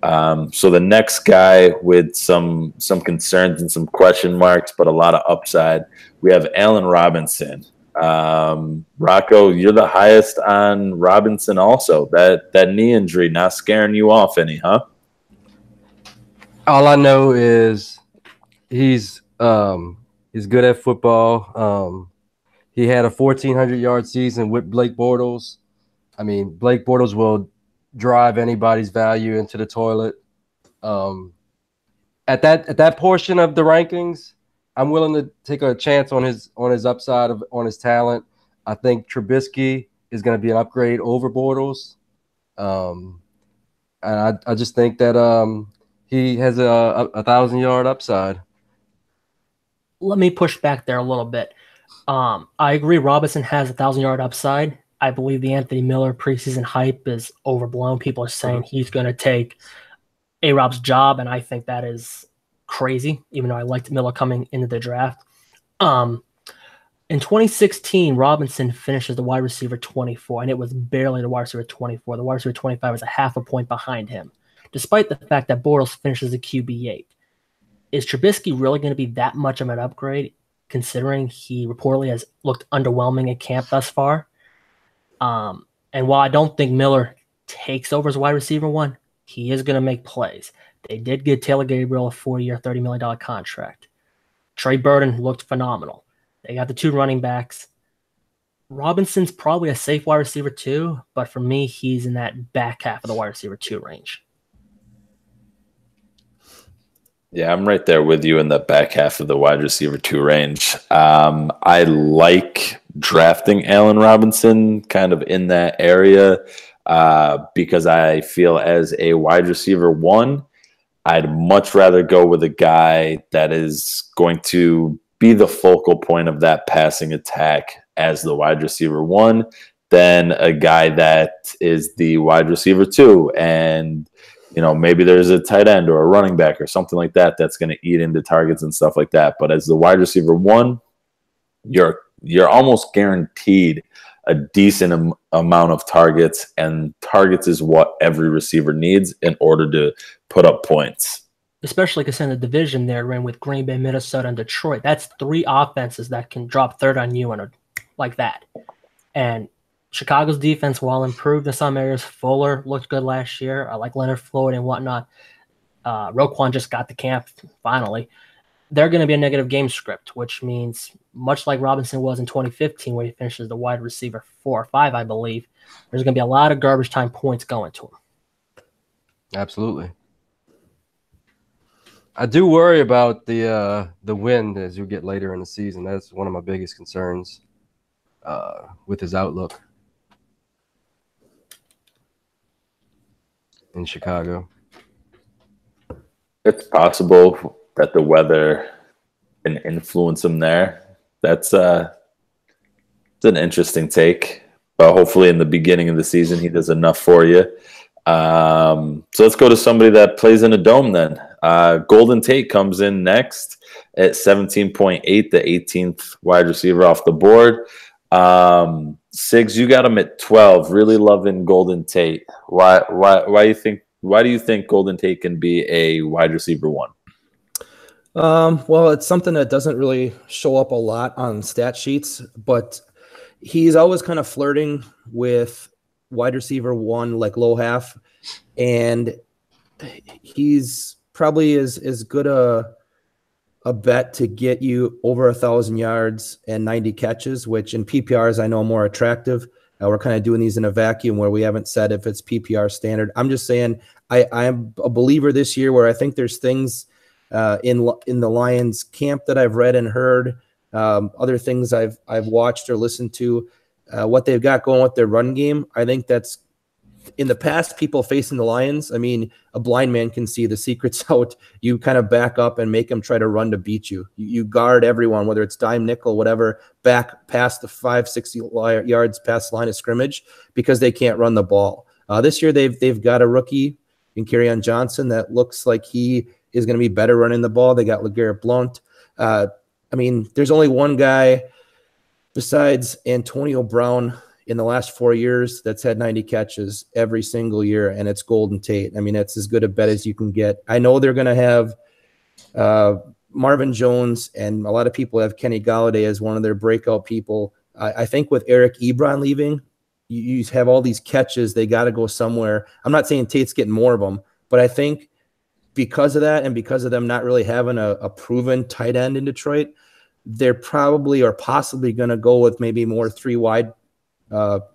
C: So the next guy with some concerns and some question marks, but a lot of upside, we have Allen Robinson. Rocco, you're the highest on Robinson also. That knee injury not scaring you off any, huh?
A: All I know is he's good at football. He had a 1,400-yard season with Blake Bortles. I mean, Blake Bortles will drive anybody's value into the toilet. At that portion of the rankings, I'm willing to take a chance on his upside on his talent. I think Trubisky is going to be an upgrade over Bortles. And I just think that he has a 1,000-yard upside.
B: Let me push back there a little bit. I agree Robinson has a 1,000-yard upside. I believe the Anthony Miller preseason hype is overblown. People are saying he's going to take A-Rob's job, and I think that is crazy, even though I liked Miller coming into the draft. In 2016, Robinson finishes the wide receiver 24, and it was barely the wide receiver 24. The wide receiver 25 was a half a point behind him, despite the fact that Bortles finishes the QB8. Is Trubisky really going to be that much of an upgrade, considering he reportedly has looked underwhelming at camp thus far? And while I don't think Miller takes over as wide receiver 1, he is going to make plays. They did get Taylor Gabriel a 4-year, $30 million contract. Trey Burton looked phenomenal. They got the 2 running backs. Robinson's probably a safe wide receiver 2, but for me, he's in that back half of the wide receiver 2 range.
C: Yeah, I'm right there with you in the back half of the wide receiver 2 range. I like drafting Allen Robinson kind of in that area because I feel as a wide receiver 1, I'd much rather go with a guy that is going to be the focal point of that passing attack as the wide receiver 1 than a guy that is the wide receiver 2. And maybe there's a tight end or a running back or something like that that's going to eat into targets and stuff like that. But as the wide receiver 1, you're almost guaranteed a decent amount of targets, and targets is what every receiver needs in order to put up points.
B: especially considering the division they're in with Green Bay, Minnesota, and Detroit. That's 3 offenses that can drop 30 on you and like that. And Chicago's defense, while improved in some areas, Fuller looked good last year. I like Leonard Floyd and whatnot. Roquan just got to camp finally. They're going to be a negative game script, which means much like Robinson was in 2015, where he finishes the wide receiver 4 or 5, I believe, there's going to be a lot of garbage time points going to him.
A: Absolutely. I do worry about the wind as you get later in the season. That's one of my biggest concerns with his outlook in Chicago.
C: It's possible that the weather can influence him there. That's it's an interesting take, but hopefully in the beginning of the season he does enough for you. So let's go to somebody that plays in a dome then. Golden Tate comes in next at 17.8, the 18th wide receiver off the board. Sigs, you got him at 12. Really loving Golden Tate. Why do you think Golden Tate can be a wide receiver 1?
E: Well, it's something that doesn't really show up a lot on stat sheets, but he's always kind of flirting with wide receiver 1, like low half, and he's probably as good a bet to get you over 1,000 yards and 90 catches, which in PPRs I know are more attractive. We're kind of doing these in a vacuum where we haven't said if it's PPR standard. I'm just saying I'm a believer this year where I think there's things in the Lions camp that I've read and heard, other things I've watched or listened to, what they've got going with their run game. I think that's in the past, people facing the Lions. I mean, a blind man can see the secrets out. You kind of back up and make them try to run to beat you. You guard everyone, whether it's dime, nickel, whatever, back past the 5-6 yards past the line of scrimmage because they can't run the ball. This year, they've got a rookie in Kerryon Johnson that looks like he is going to be better running the ball. They got LeGarrette Blount. I mean, there's only one guy besides Antonio Brown in the last 4 years that's had 90 catches every single year, and it's Golden Tate. I mean, that's as good a bet as you can get. I know they're going to have Marvin Jones, and a lot of people have Kenny Golladay as one of their breakout people. I think with Eric Ebron leaving, you have all these catches. They got to go somewhere. I'm not saying Tate's getting more of them, but I think because of that and because of them not really having a proven tight end in Detroit, they're probably or possibly going to go with maybe more 3 wide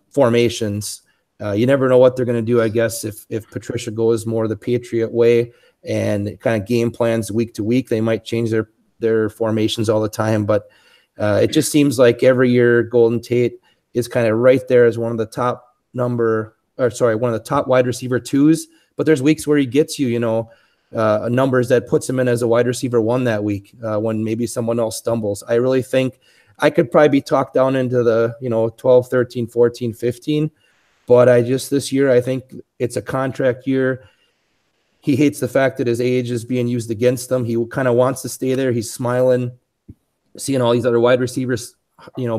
E: formations. You never know what they're going to do, I guess, if Patricia goes more the Patriot way and kind of game plans week to week. They might change their formations all the time, but it just seems like every year Golden Tate is kind of right there as one of the top wide receiver 2s. But there's weeks where he gets you, numbers that puts him in as a wide receiver 1 that week when maybe someone else stumbles. I really think I could probably be talked down into the 12, 13, 14, 15. But this year, I think it's a contract year. He hates the fact that his age is being used against him. He kind of wants to stay there. He's smiling, seeing all these other wide receivers,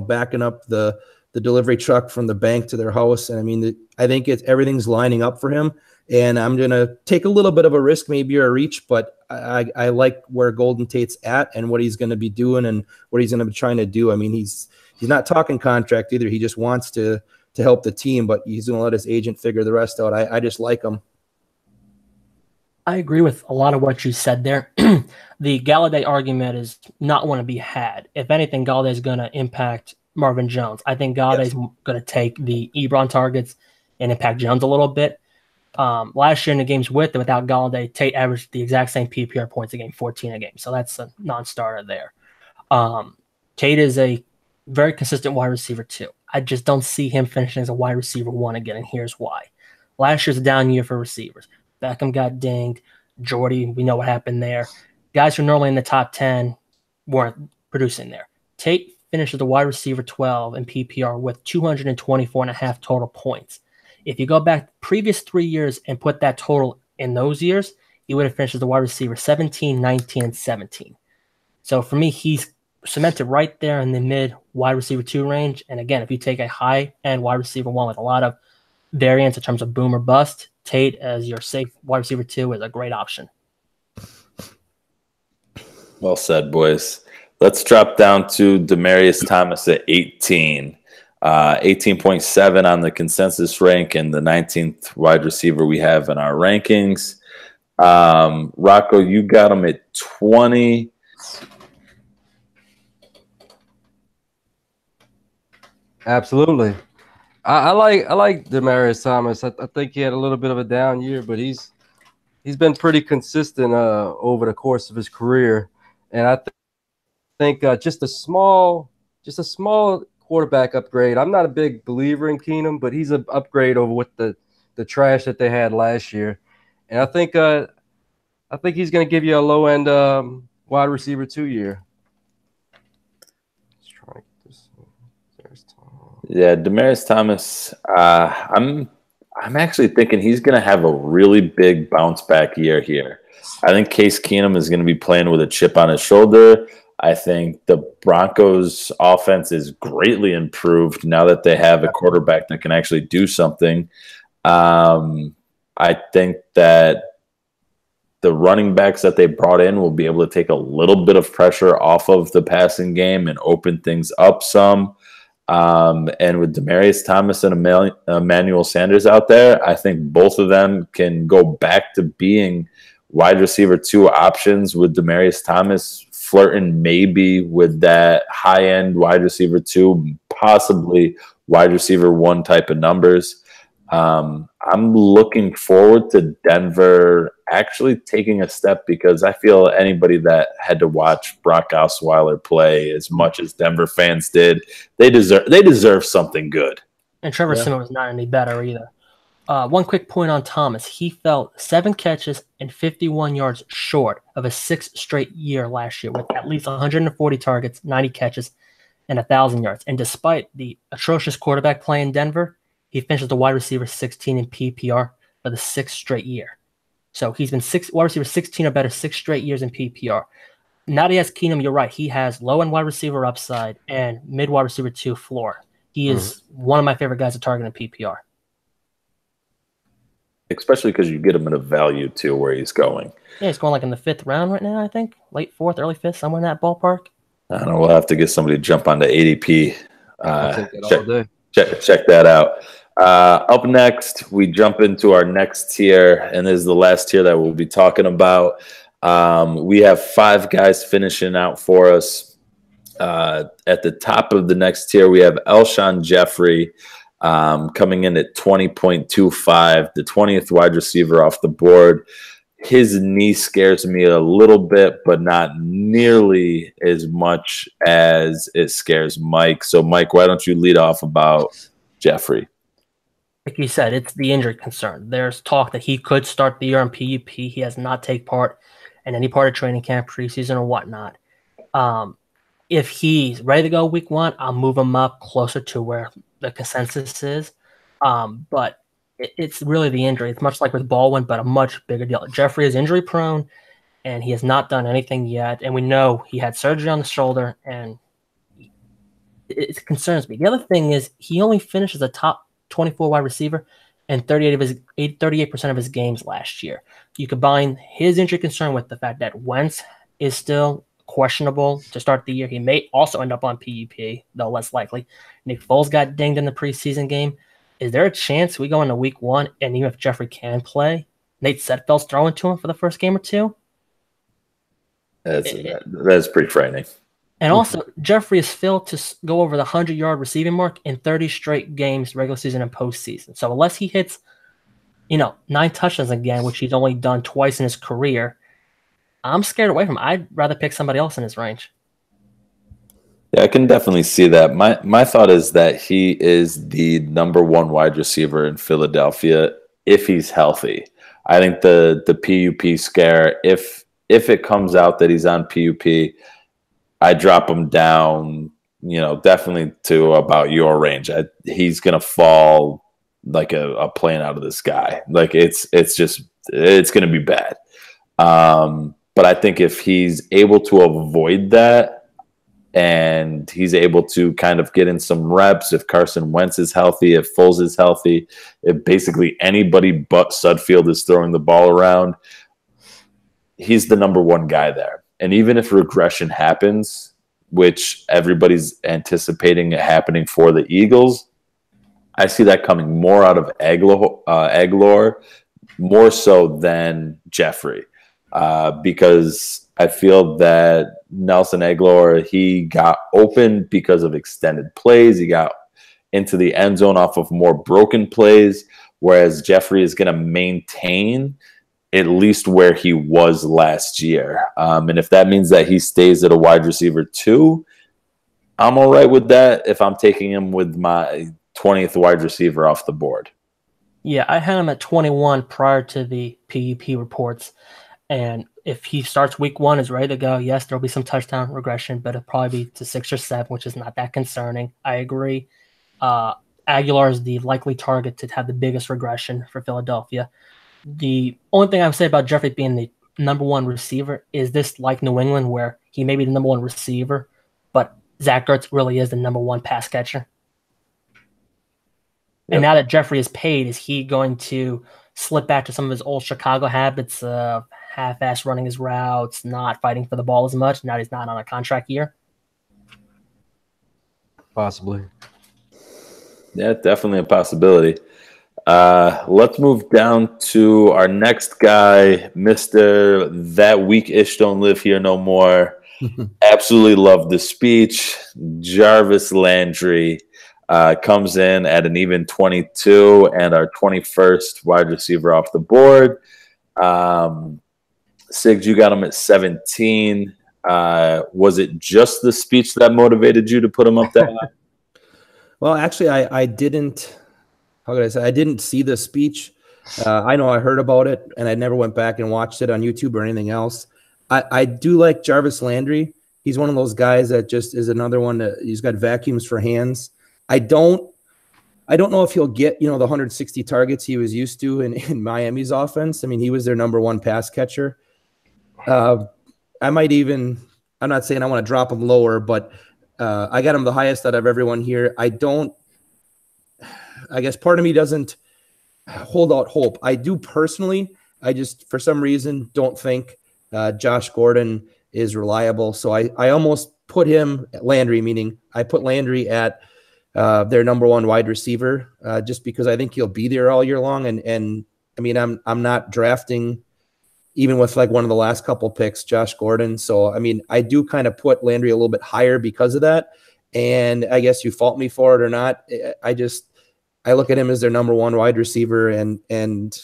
E: backing up the delivery truck from the bank to their house. And I mean, I think everything's lining up for him. And I'm going to take a little bit of a risk, maybe a reach, but I like where Golden Tate's at and what he's going to be doing and what he's going to be trying to do. I mean, he's not talking contract either. He just wants to help the team, but he's going to let his agent figure the rest out. I just like him.
B: I agree with a lot of what you said there. The Golladay argument is not one to be had. If anything, Galladay is going to impact Marvin Jones. I think Galladay's going to take the Ebron targets and impact Jones a little bit. Last year in the games with and without Golladay, Tate averaged the exact same PPR points a game, 14 a game. So that's a non-starter there. Tate is a very consistent wide receiver too. I just don't see him finishing as a wide receiver 1 again, and here's why. Last year's a down year for receivers. Beckham got dinged. Jordy, we know what happened there. Guys who are normally in the top 10 weren't producing there. Tate finished as a wide receiver 12 in PPR with 224.5 total points. If you go back previous 3 years and put that total in those years, he would have finished as a wide receiver 17, 19, and 17. So for me, he's cemented right there in the mid wide receiver 2 range. And again, if you take a high-end wide receiver 1 with a lot of variance in terms of boom or bust, Tate as your safe wide receiver 2 is a great option.
C: Well said, boys. Let's drop down to Demaryius Thomas at 18. 18.7 on the consensus rank and the 19th wide receiver we have in our rankings. Rocco, you got him at 20.
A: Absolutely. I like Demaryius Thomas. I think he had a little bit of a down year, but he's been pretty consistent over the course of his career. And I think just a small quarterback upgrade. I'm not a big believer in Keenum, but he's an upgrade over what the trash that they had last year. And I think he's going to give you a low end wide receiver 2 year. Let's try to get this. There's Tom.
C: Yeah, Demaryius Thomas. I'm actually thinking he's going to have a really big bounce back year here. I think Case Keenum is going to be playing with a chip on his shoulder. I think the Broncos' offense is greatly improved now that they have a quarterback that can actually do something. I think that the running backs that they brought in will be able to take a little bit of pressure off of the passing game and open things up some. And with Demaryius Thomas and Emmanuel Sanders out there, I think both of them can go back to being wide receiver 2 options, with Demaryius Thomas flirting maybe with that high-end wide receiver 2, possibly wide receiver 1 type of numbers. I'm looking forward to Denver actually taking a step, because I feel anybody that had to watch Brock Osweiler play as much as Denver fans did, they deserve something good.
B: And Trevor Siemian was not any better either. One quick point on Thomas. He fell 7 catches and 51 yards short of a 6th straight year last year, with at least 140 targets, 90 catches, and 1,000 yards. And despite the atrocious quarterback play in Denver, he finishes the wide receiver 16 in PPR for the 6th straight year. So he's been wide receiver 16 or better 6 straight years in PPR. Now that he has Keenum, you're right. He has low-end wide receiver upside and mid-wide receiver 2 floor. He is one of my favorite guys to target in PPR.
C: Especially because you get him at a value, too, where he's going.
B: Yeah, he's going like in the 5th round right now, I think. Late 4th, early 5th, somewhere in that ballpark.
C: I don't know. We'll have to get somebody to jump onto ADP.
A: I'll take that all day.
C: Check that out. Up next, we jump into our next tier, and this is the last tier that we'll be talking about. We have 5 guys finishing out for us. At the top of the next tier, we have Alshon Jeffrey coming in at 20.25, the 20th wide receiver off the board. His knee scares me a little bit, but not nearly as much as it scares Mike. So, Mike, why don't you lead off about Jeffrey?
B: Like you said, it's the injury concern. There's talk that he could start the year on PUP. He has not taken part in any part of training camp, preseason, or whatnot. If he's ready to go week 1, I'll move him up closer to where the consensus is. But it's really the injury. It's much like with Baldwin, but a much bigger deal. Jeffrey is injury prone, and he has not done anything yet. And we know he had surgery on the shoulder, and it concerns me. The other thing is he only finishes a top 24 wide receiver in 38% of his games last year. You combine his injury concern with the fact that Wentz is still questionable to start the year. He may also end up on PUP, though less likely. Nick Foles got dinged in the preseason game. Is there a chance we go into week 1, and even if Jeffrey can play, Nate Sudfeld's throwing to him for the first game or 2?
C: That's pretty frightening.
B: And also, Jeffrey is failed to go over the 100-yard receiving mark in 30 straight games, regular season and postseason. So unless he hits, 9 touchdowns again, which he's only done twice in his career, I'm scared away from him. I'd rather pick somebody else in his range.
C: Yeah, I can definitely see that. My thought is that he is the number 1 wide receiver in Philadelphia if he's healthy. I think the PUP scare, if it comes out that he's on PUP, I drop him down, definitely to about your range. He's gonna fall like a plane out of the sky. Like it's gonna be bad. But I think if he's able to avoid that, and he's able to kind of get in some reps, if Carson Wentz is healthy, if Foles is healthy, if basically anybody but Sudfeld is throwing the ball around, he's the number 1 guy there. And even if regression happens, which everybody's anticipating it happening for the Eagles, I see that coming more out of Aguilar more so than Jeffrey, because I feel that Nelson Aguilar, he got open because of extended plays. He got into the end zone off of more broken plays, whereas Jeffrey is going to maintain at least where he was last year. And if that means that he stays at a wide receiver 2, I'm all right with that if I'm taking him with my 20th wide receiver off the board.
B: Yeah, I had him at 21 prior to the PUP reports. And if he starts week 1, is ready to go, yes, there'll be some touchdown regression, but it'll probably be to 6 or 7, which is not that concerning. I agree. Aguilar is the likely target to have the biggest regression for Philadelphia. The only thing I would say about Jeffrey being the number 1 receiver is this like New England, where he may be the number 1 receiver, but Zach Ertz really is the number 1 pass catcher. Yep. And now that Jeffrey is paid, is he going to slip back to some of his old Chicago habits of half-ass running his routes, not fighting for the ball as much? Now he's not on a contract year.
A: Possibly.
C: Yeah, definitely a possibility. Let's move down to our next guy, Mr. That Week-ish Don't Live Here No More. Absolutely love the speech. Jarvis Landry comes in at an even 22 and our 21st wide receiver off the board. Siggs, you got him at 17. Was it just the speech that motivated you to put him up that high?
E: Well, actually, I didn't. How could I say? I didn't see the speech. I know I heard about it, and I never went back and watched it on YouTube or anything else. I do like Jarvis Landry. He's one of those guys that just is another one that he's got vacuums for hands. I don't know if he'll get, the 160 targets he was used to in Miami's offense. I mean, he was their number 1 pass catcher. I might even, I'm not saying I want to drop him lower, but I got him the highest out of everyone here. I guess part of me doesn't hold out hope. I do personally. I just, for some reason, don't think Josh Gordon is reliable. So I almost put him at Landry, meaning I put Landry at their number 1 wide receiver, just because I think he'll be there all year long. And I mean, I'm not drafting, even with like one of the last couple picks, Josh Gordon. So, I mean, I do kind of put Landry a little bit higher because of that. And I guess you fault me for it or not. I look at him as their number 1 wide receiver, and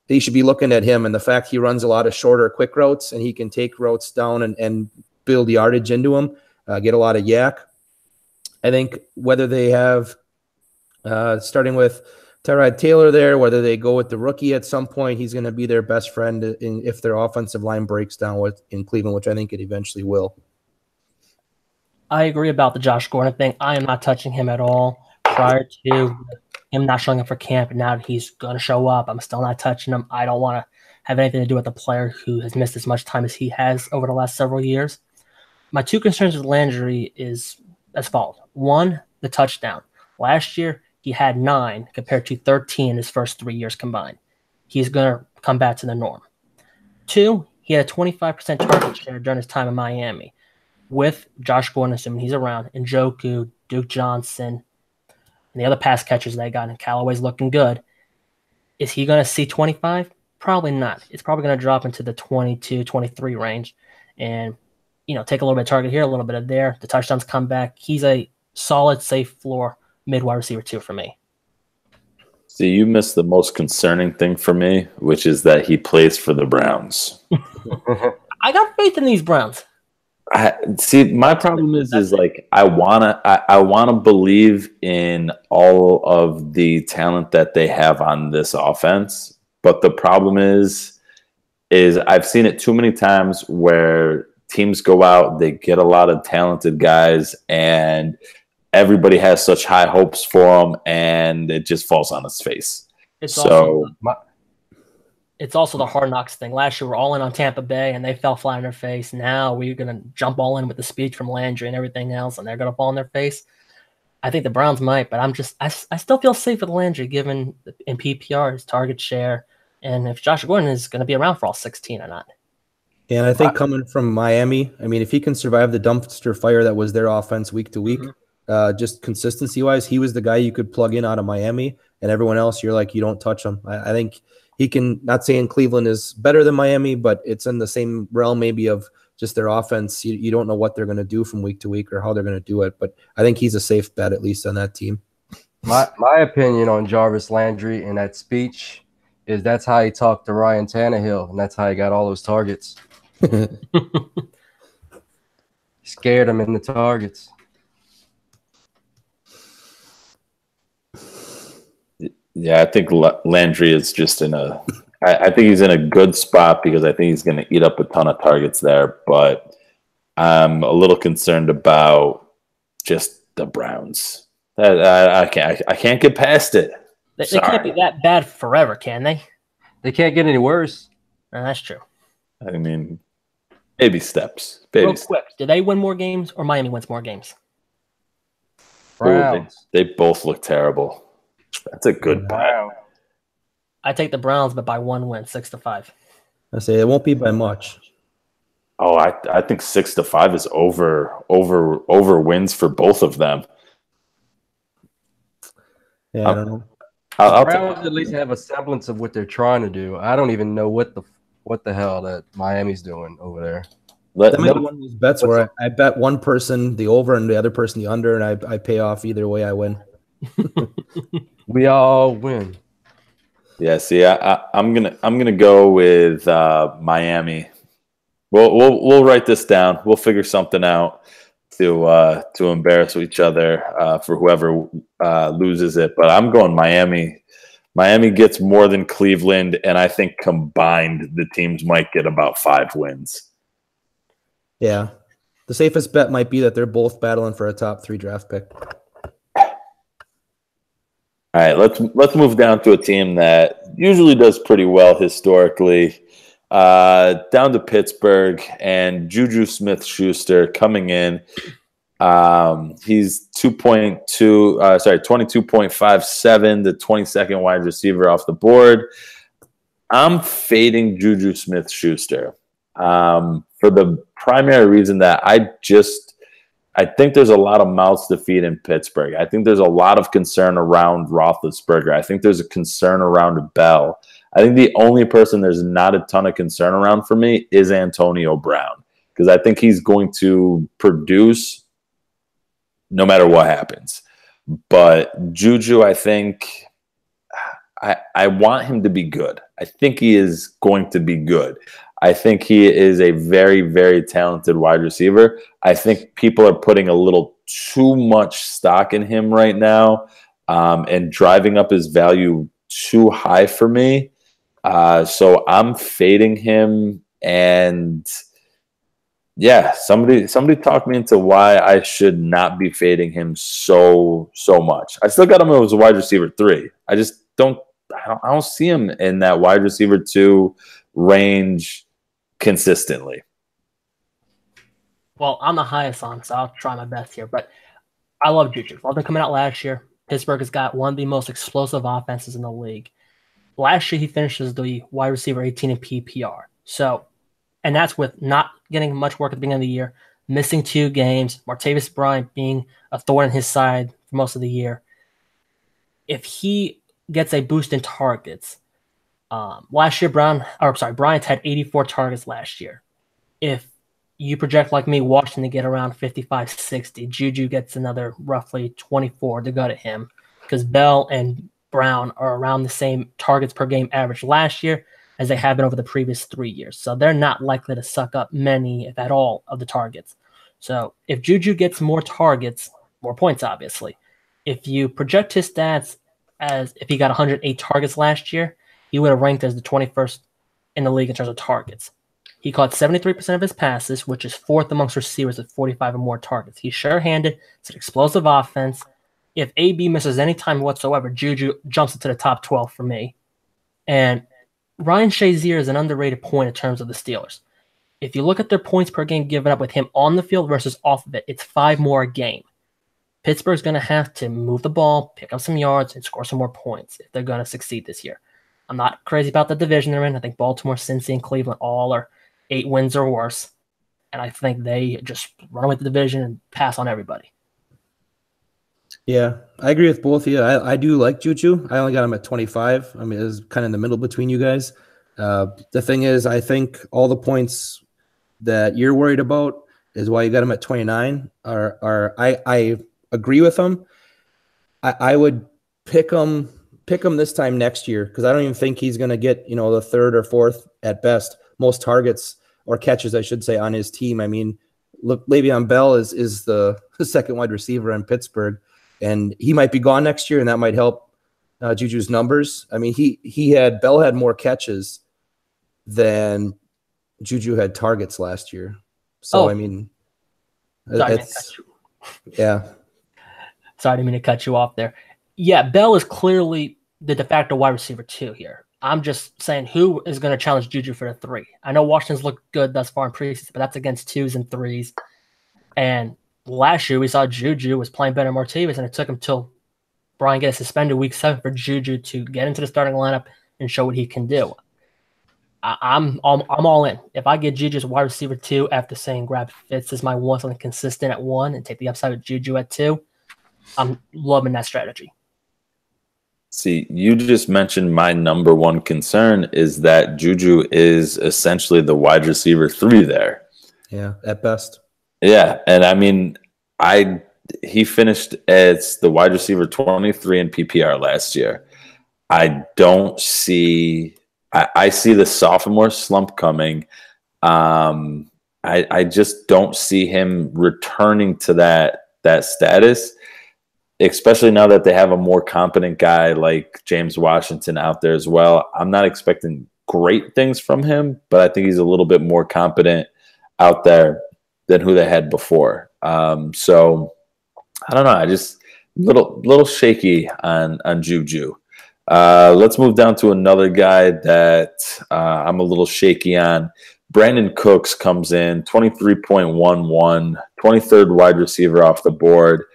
E: they should be looking at him. And the fact he runs a lot of shorter, quick routes, and he can take routes down and build yardage into them, get a lot of yak. I think whether they have, starting with Tyrod Taylor there, whether they go with the rookie at some point, he's going to be their best friend if their offensive line breaks down in Cleveland, which I think it eventually will.
B: I agree about the Josh Gordon thing. I am not touching him at all. Prior to him not showing up for camp, and now that he's going to show up, I'm still not touching him. I don't want to have anything to do with a player who has missed as much time as he has over the last several years. My 2 concerns with Landry is as follows. 1, the touchdown. Last year, he had 9 compared to 13 in his first 3 years combined. He's going to come back to the norm. 2, he had a 25% target share during his time in Miami. With Josh Gordon, assuming he's around, and Njoku, Duke Johnson, and the other pass catchers they got, and Callaway's looking good. Is he going to see 25? Probably not. It's probably going to drop into the 22, 23 range and, take a little bit of target here, a little bit of there. The touchdowns come back. He's a solid, safe floor mid-wide receiver 2 for me.
C: See, you missed the most concerning thing for me, which is that he plays for the Browns.
B: I got faith in these Browns.
C: My problem is like I wanna believe in all of the talent that they have on this offense, but the problem is I've seen it too many times where teams go out, they get a lot of talented guys, and everybody has such high hopes for him, and it just falls on its face.
B: It's also the Hard Knocks thing. Last year, we're all in on Tampa Bay, and they fell flat on their face. Now we're going to jump all in with the speech from Landry and everything else, and they're going to fall on their face. I think the Browns might, but I still feel safe with Landry, given in PPR his target share, and if Josh Gordon is going to be around for all 16 or not.
E: And I think coming from Miami, I mean, if he can survive the dumpster fire that was their offense week to week, just consistency-wise, he was the guy you could plug in out of Miami, and everyone else, you're like, you don't touch him. I think he can, not saying Cleveland is better than Miami, but it's in the same realm maybe of just their offense. You don't know what they're going to do from week to week or how they're going to do it, but I think he's a safe bet, at least on that team.
A: My opinion on Jarvis Landry in that speech is that's how he talked to Ryan Tannehill, and that's how he got all those targets. Scared him in the targets.
C: Yeah, I think Landry is just in a – I think he's in a good spot because I think he's going to eat up a ton of targets there. But I'm a little concerned about just the Browns. I can't get past it.
B: They can't be that bad forever, can they?
A: They can't get any worse.
B: That's true.
C: I mean, baby steps.
B: Real quick, do they win more games or Miami wins more games?
A: Browns.
C: They both look terrible. That's a good bet.
B: I take the Browns, but by 1 win, 6-5.
E: I say it won't be by much.
C: Oh, I think 6-5 is over wins for both of them.
E: Yeah, I don't know.
A: The Browns at least have a semblance of what they're trying to do. I don't even know what the hell that Miami's doing over there.
E: That might be one of those bets where I bet one person the over and the other person the under, and I pay off either way. I win.
A: We all win.
C: Yeah, see, I'm gonna go with Miami. We'll write this down. We'll figure something out to embarrass each other for whoever loses it. But I'm going Miami. Miami gets more than Cleveland, and I think combined the teams might get about 5 wins.
E: Yeah, the safest bet might be that they're both battling for a top 3 draft pick.
C: All right, let's move down to a team that usually does pretty well historically. Down to Pittsburgh and Juju Smith-Schuster coming in. He's 22.57, the 22nd wide receiver off the board. I'm fading Juju Smith-Schuster for the primary reason that I think there's a lot of mouths to feed in Pittsburgh. I think there's a lot of concern around Roethlisberger. I think there's a concern around Bell. I think the only person there's not a ton of concern around for me is Antonio Brown, because I think he's going to produce no matter what happens. But Juju, I think I want him to be good. I think he is going to be good. I think he is a very, very talented wide receiver. I think people are putting a little too much stock in him right now and driving up his value too high for me. So I'm fading him. And yeah, somebody talk me into why I should not be fading him so much. I still got him as a wide receiver 3. I just don't see him in that wide receiver 2 range consistently.
B: Well, I'm the highest on, so I'll try my best here. But I love Juju. Well, they're coming out last year. Pittsburgh has got one of the most explosive offenses in the league. Last year, he finished as the wide receiver 18 in PPR. So, and that's with not getting much work at the beginning of the year, missing 2 games, Martavis Bryant being a thorn in his side for most of the year. If he gets a boost in targets, last year Bryant had 84 targets last year. If you project like me, Washington to get around 55, 60, Juju gets another roughly 24 to go to him, because Bell and Brown are around the same targets per game average last year as they have been over the previous 3 years. So they're not likely to suck up many, if at all, of the targets. So if Juju gets more targets, more points, obviously. If you project his stats as if he got 108 targets last year, he would have ranked as the 21st in the league in terms of targets. He caught 73% of his passes, which is 4th amongst receivers with 45 or more targets. He's sure-handed. It's an explosive offense. If AB misses any time whatsoever, Juju jumps into the top 12 for me. And Ryan Shazier is an underrated point in terms of the Steelers. If you look at their points per game given up with him on the field versus off of it, it's 5 more a game. Pittsburgh's going to have to move the ball, pick up some yards, and score some more points if they're going to succeed this year. I'm not crazy about the division they're in. I think Baltimore, Cincy, and Cleveland all are 8 wins or worse. And I think they just run away with the division and pass on everybody.
E: Yeah, I agree with both of you. I do like Juju. I only got him at 25. I mean, it was kind of in the middle between you guys. The thing is, I think all the points that you're worried about is why you got him at 29. I agree with him. I would pick him this time next year because I don't even think he's going to get, the third or fourth at best most targets or catches, I should say, on his team. I mean, look, Le'Veon Bell is the second wide receiver in Pittsburgh, and he might be gone next year, and that might help Juju's numbers. I mean, Bell had more catches than Juju had targets last year. So, I mean, yeah.
B: Sorry, I didn't mean to cut you off there. Yeah, Bell is clearly the de facto wide receiver 2 here. I'm just saying who is going to challenge Juju for the 3. I know Washington's looked good thus far in preseason, but that's against 2s and 3s. And last year we saw Juju was playing better than Martavis, and it took him till Brian gets suspended week 7 for Juju to get into the starting lineup and show what he can do. I'm all in. If I get Juju as wide receiver 2 after saying grab Fitz as my one, something consistent at 1, and take the upside with Juju at 2, I'm loving that strategy.
C: See, you just mentioned my number one concern is that Juju is essentially the wide receiver 3 there.
E: Yeah, at best.
C: Yeah, and I mean, he finished as the wide receiver 23 in PPR last year. I don't see I see the sophomore slump coming. I just don't see him returning to that status, especially now that they have a more competent guy like James Washington out there as well. I'm not expecting great things from him, but I think he's a little bit more competent out there than who they had before. So I don't know. I just little shaky on Juju. Let's move down to another guy that I'm a little shaky on. Brandon Cooks comes in, 23.11, 23rd wide receiver off the board.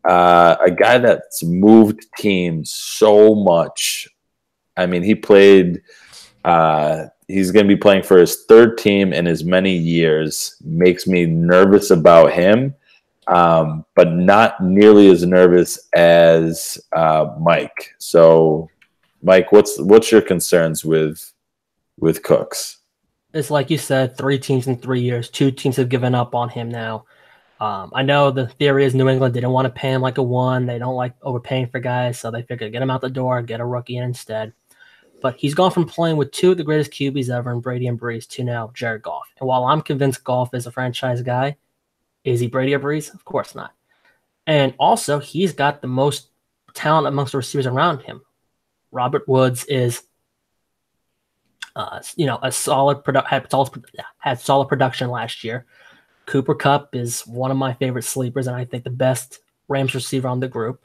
C: A guy that's moved teams so much. I mean, he's going to be playing for his 3rd team in as many years. Makes me nervous about him, but not nearly as nervous as Mike. So, Mike, what's your concerns with Cooks?
B: It's like you said, 3 teams in 3 years. 2 teams have given up on him now. I know the theory is New England didn't want to pay him like a 1. They don't like overpaying for guys, so they figured get him out the door, get a rookie in instead. But he's gone from playing with 2 of the greatest QBs ever in Brady and Brees to now Jared Goff. And while I'm convinced Goff is a franchise guy, is he Brady or Brees? Of course not. And also, he's got the most talent amongst the receivers around him. Robert Woods is, a solid had solid production last year. Cooper Kupp is one of my favorite sleepers, and I think the best Rams receiver on the group.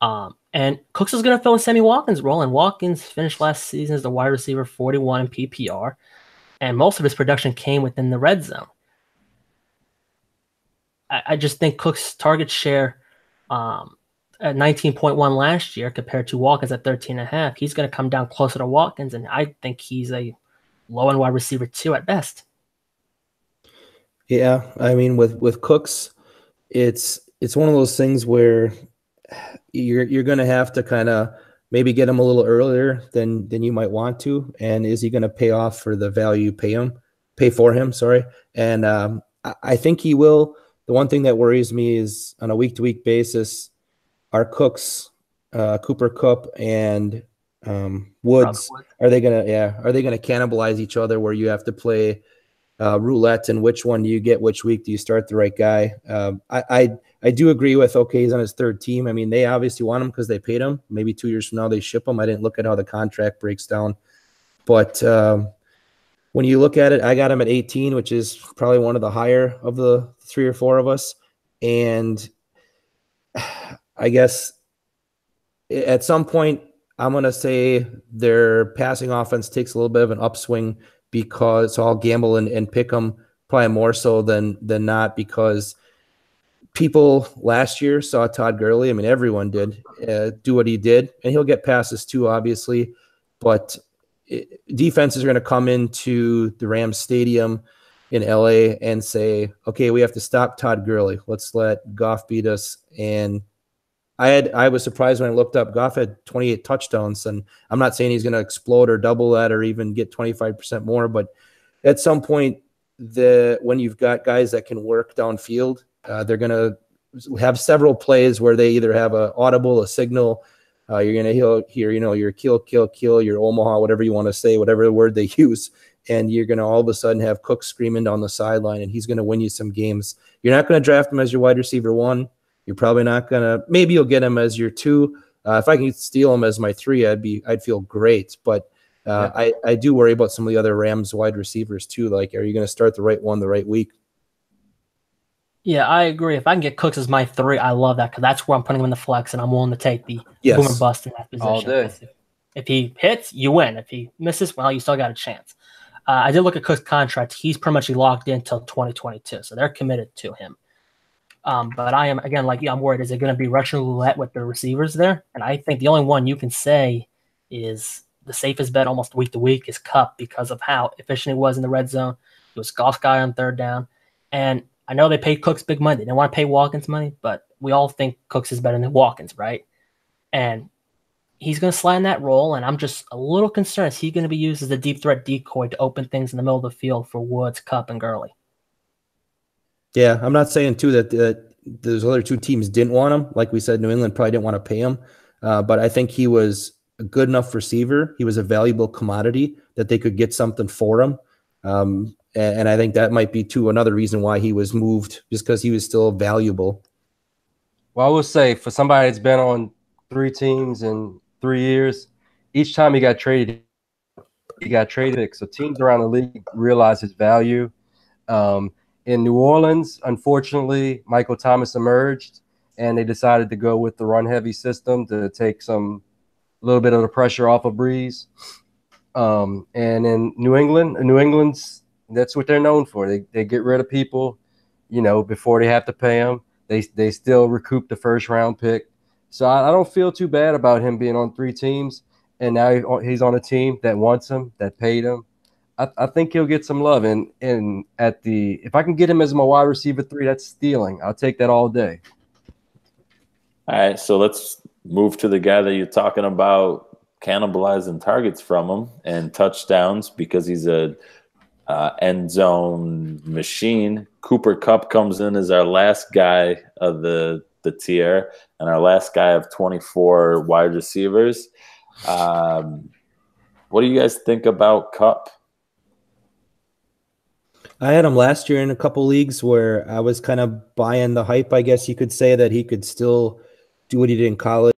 B: And Cooks is going to fill in Sammy Watkins' role, and Watkins finished last season as the wide receiver 41 in PPR, and most of his production came within the red zone. I just think Cook's target share at 19.1 last year compared to Watkins at 13.5, he's going to come down closer to Watkins, and I think he's a low-end wide receiver 2 at best.
E: Yeah, I mean, with Cooks, it's one of those things where you're going to have to kind of maybe get him a little earlier than you might want to, and is he going to pay off for the value you pay for him? Sorry, and I think he will. The one thing that worries me is on a week-to-week basis, are Cooks, Cooper Kupp, and Woods. Are they gonna cannibalize each other where you have to play roulette, and which one do you get which week? Do you start the right guy? I do agree with, okay, he's on his 3rd team. I mean, they obviously want him because they paid him. Maybe 2 years from now they ship him. I didn't look at how the contract breaks down. But when you look at it, I got him at 18, which is probably one of the higher of the 3 or 4 of us. And I guess at some point I'm going to say their passing offense takes a little bit of an upswing, because so I'll gamble and pick them probably more so than not, because people last year saw Todd Gurley. I mean, everyone did do what he did, and he'll get passes too, obviously. But defenses are going to come into the Rams Stadium in LA and say, okay, we have to stop Todd Gurley. Let's let Goff beat us. And I was surprised when I looked up. Goff had 28 touchdowns, and I'm not saying he's going to explode or double that or even get 25% more, but at some point, when you've got guys that can work downfield, they're going to have several plays where they either have a audible, a signal. You're going to hear, your kill, your Omaha, whatever you want to say, whatever word they use. And you're going to all of a sudden have Cook screaming down the sideline, and he's going to win you some games. You're not going to draft him as your wide receiver 1. You're probably not going to – maybe you'll get him as your 2. If I can steal him as my 3, I'd feel great. But I do worry about some of the other Rams wide receivers too. Like, are you going to start the right one the right week?
B: Yeah, I agree. If I can get Cooks as my 3, I love that because that's where I'm putting him in the flex, and I'm willing to take the boom or bust in that position.
A: All day.
B: If he hits, you win. If he misses, well, you still got a chance. I did look at Cook's contract. He's pretty much locked in until 2022, so they're committed to him. But I am, again, like you, I'm worried. Is it going to be Russian roulette with the receivers there? And I think the only one you can say is the safest bet almost week to week is Kupp because of how efficient he was in the red zone. He was Goff's guy on 3rd down. And I know they paid Cooks big money. They didn't want to pay Watkins money, but we all think Cooks is better than Watkins, right? And he's going to slide in that role, and I'm just a little concerned. Is he going to be used as a deep threat decoy to open things in the middle of the field for Woods, Kupp, and Gurley?
E: Yeah, I'm not saying, too, that those other 2 teams didn't want him. Like we said, New England probably didn't want to pay him. But I think he was a good enough receiver. He was a valuable commodity that they could get something for him. And I think that might be, too, another reason why he was moved, just because he was still valuable.
A: Well, I will say, for somebody that's been on 3 teams in 3 years, each time he got traded. So teams around the league realize his value. In New Orleans, unfortunately, Michael Thomas emerged, and they decided to go with the run-heavy system to take a little bit of the pressure off of Breeze. And in New England's that's what they're known for. They get rid of people, before they have to pay them. They still recoup the 1st-round pick. So I don't feel too bad about him being on 3 teams, and now he's on a team that wants him, that paid him. I think he'll get some love. And if I can get him as my wide receiver 3, that's stealing. I'll take that all day.
C: All right, so let's move to the guy that you're talking about cannibalizing targets from him and touchdowns because he's a end zone machine. Cooper Kupp comes in as our last guy of the tier and our last guy of 24 wide receivers. What do you guys think about Kupp?
E: I had him last year in a couple leagues where I was kind of buying the hype, I guess you could say, that he could still do what he did in college.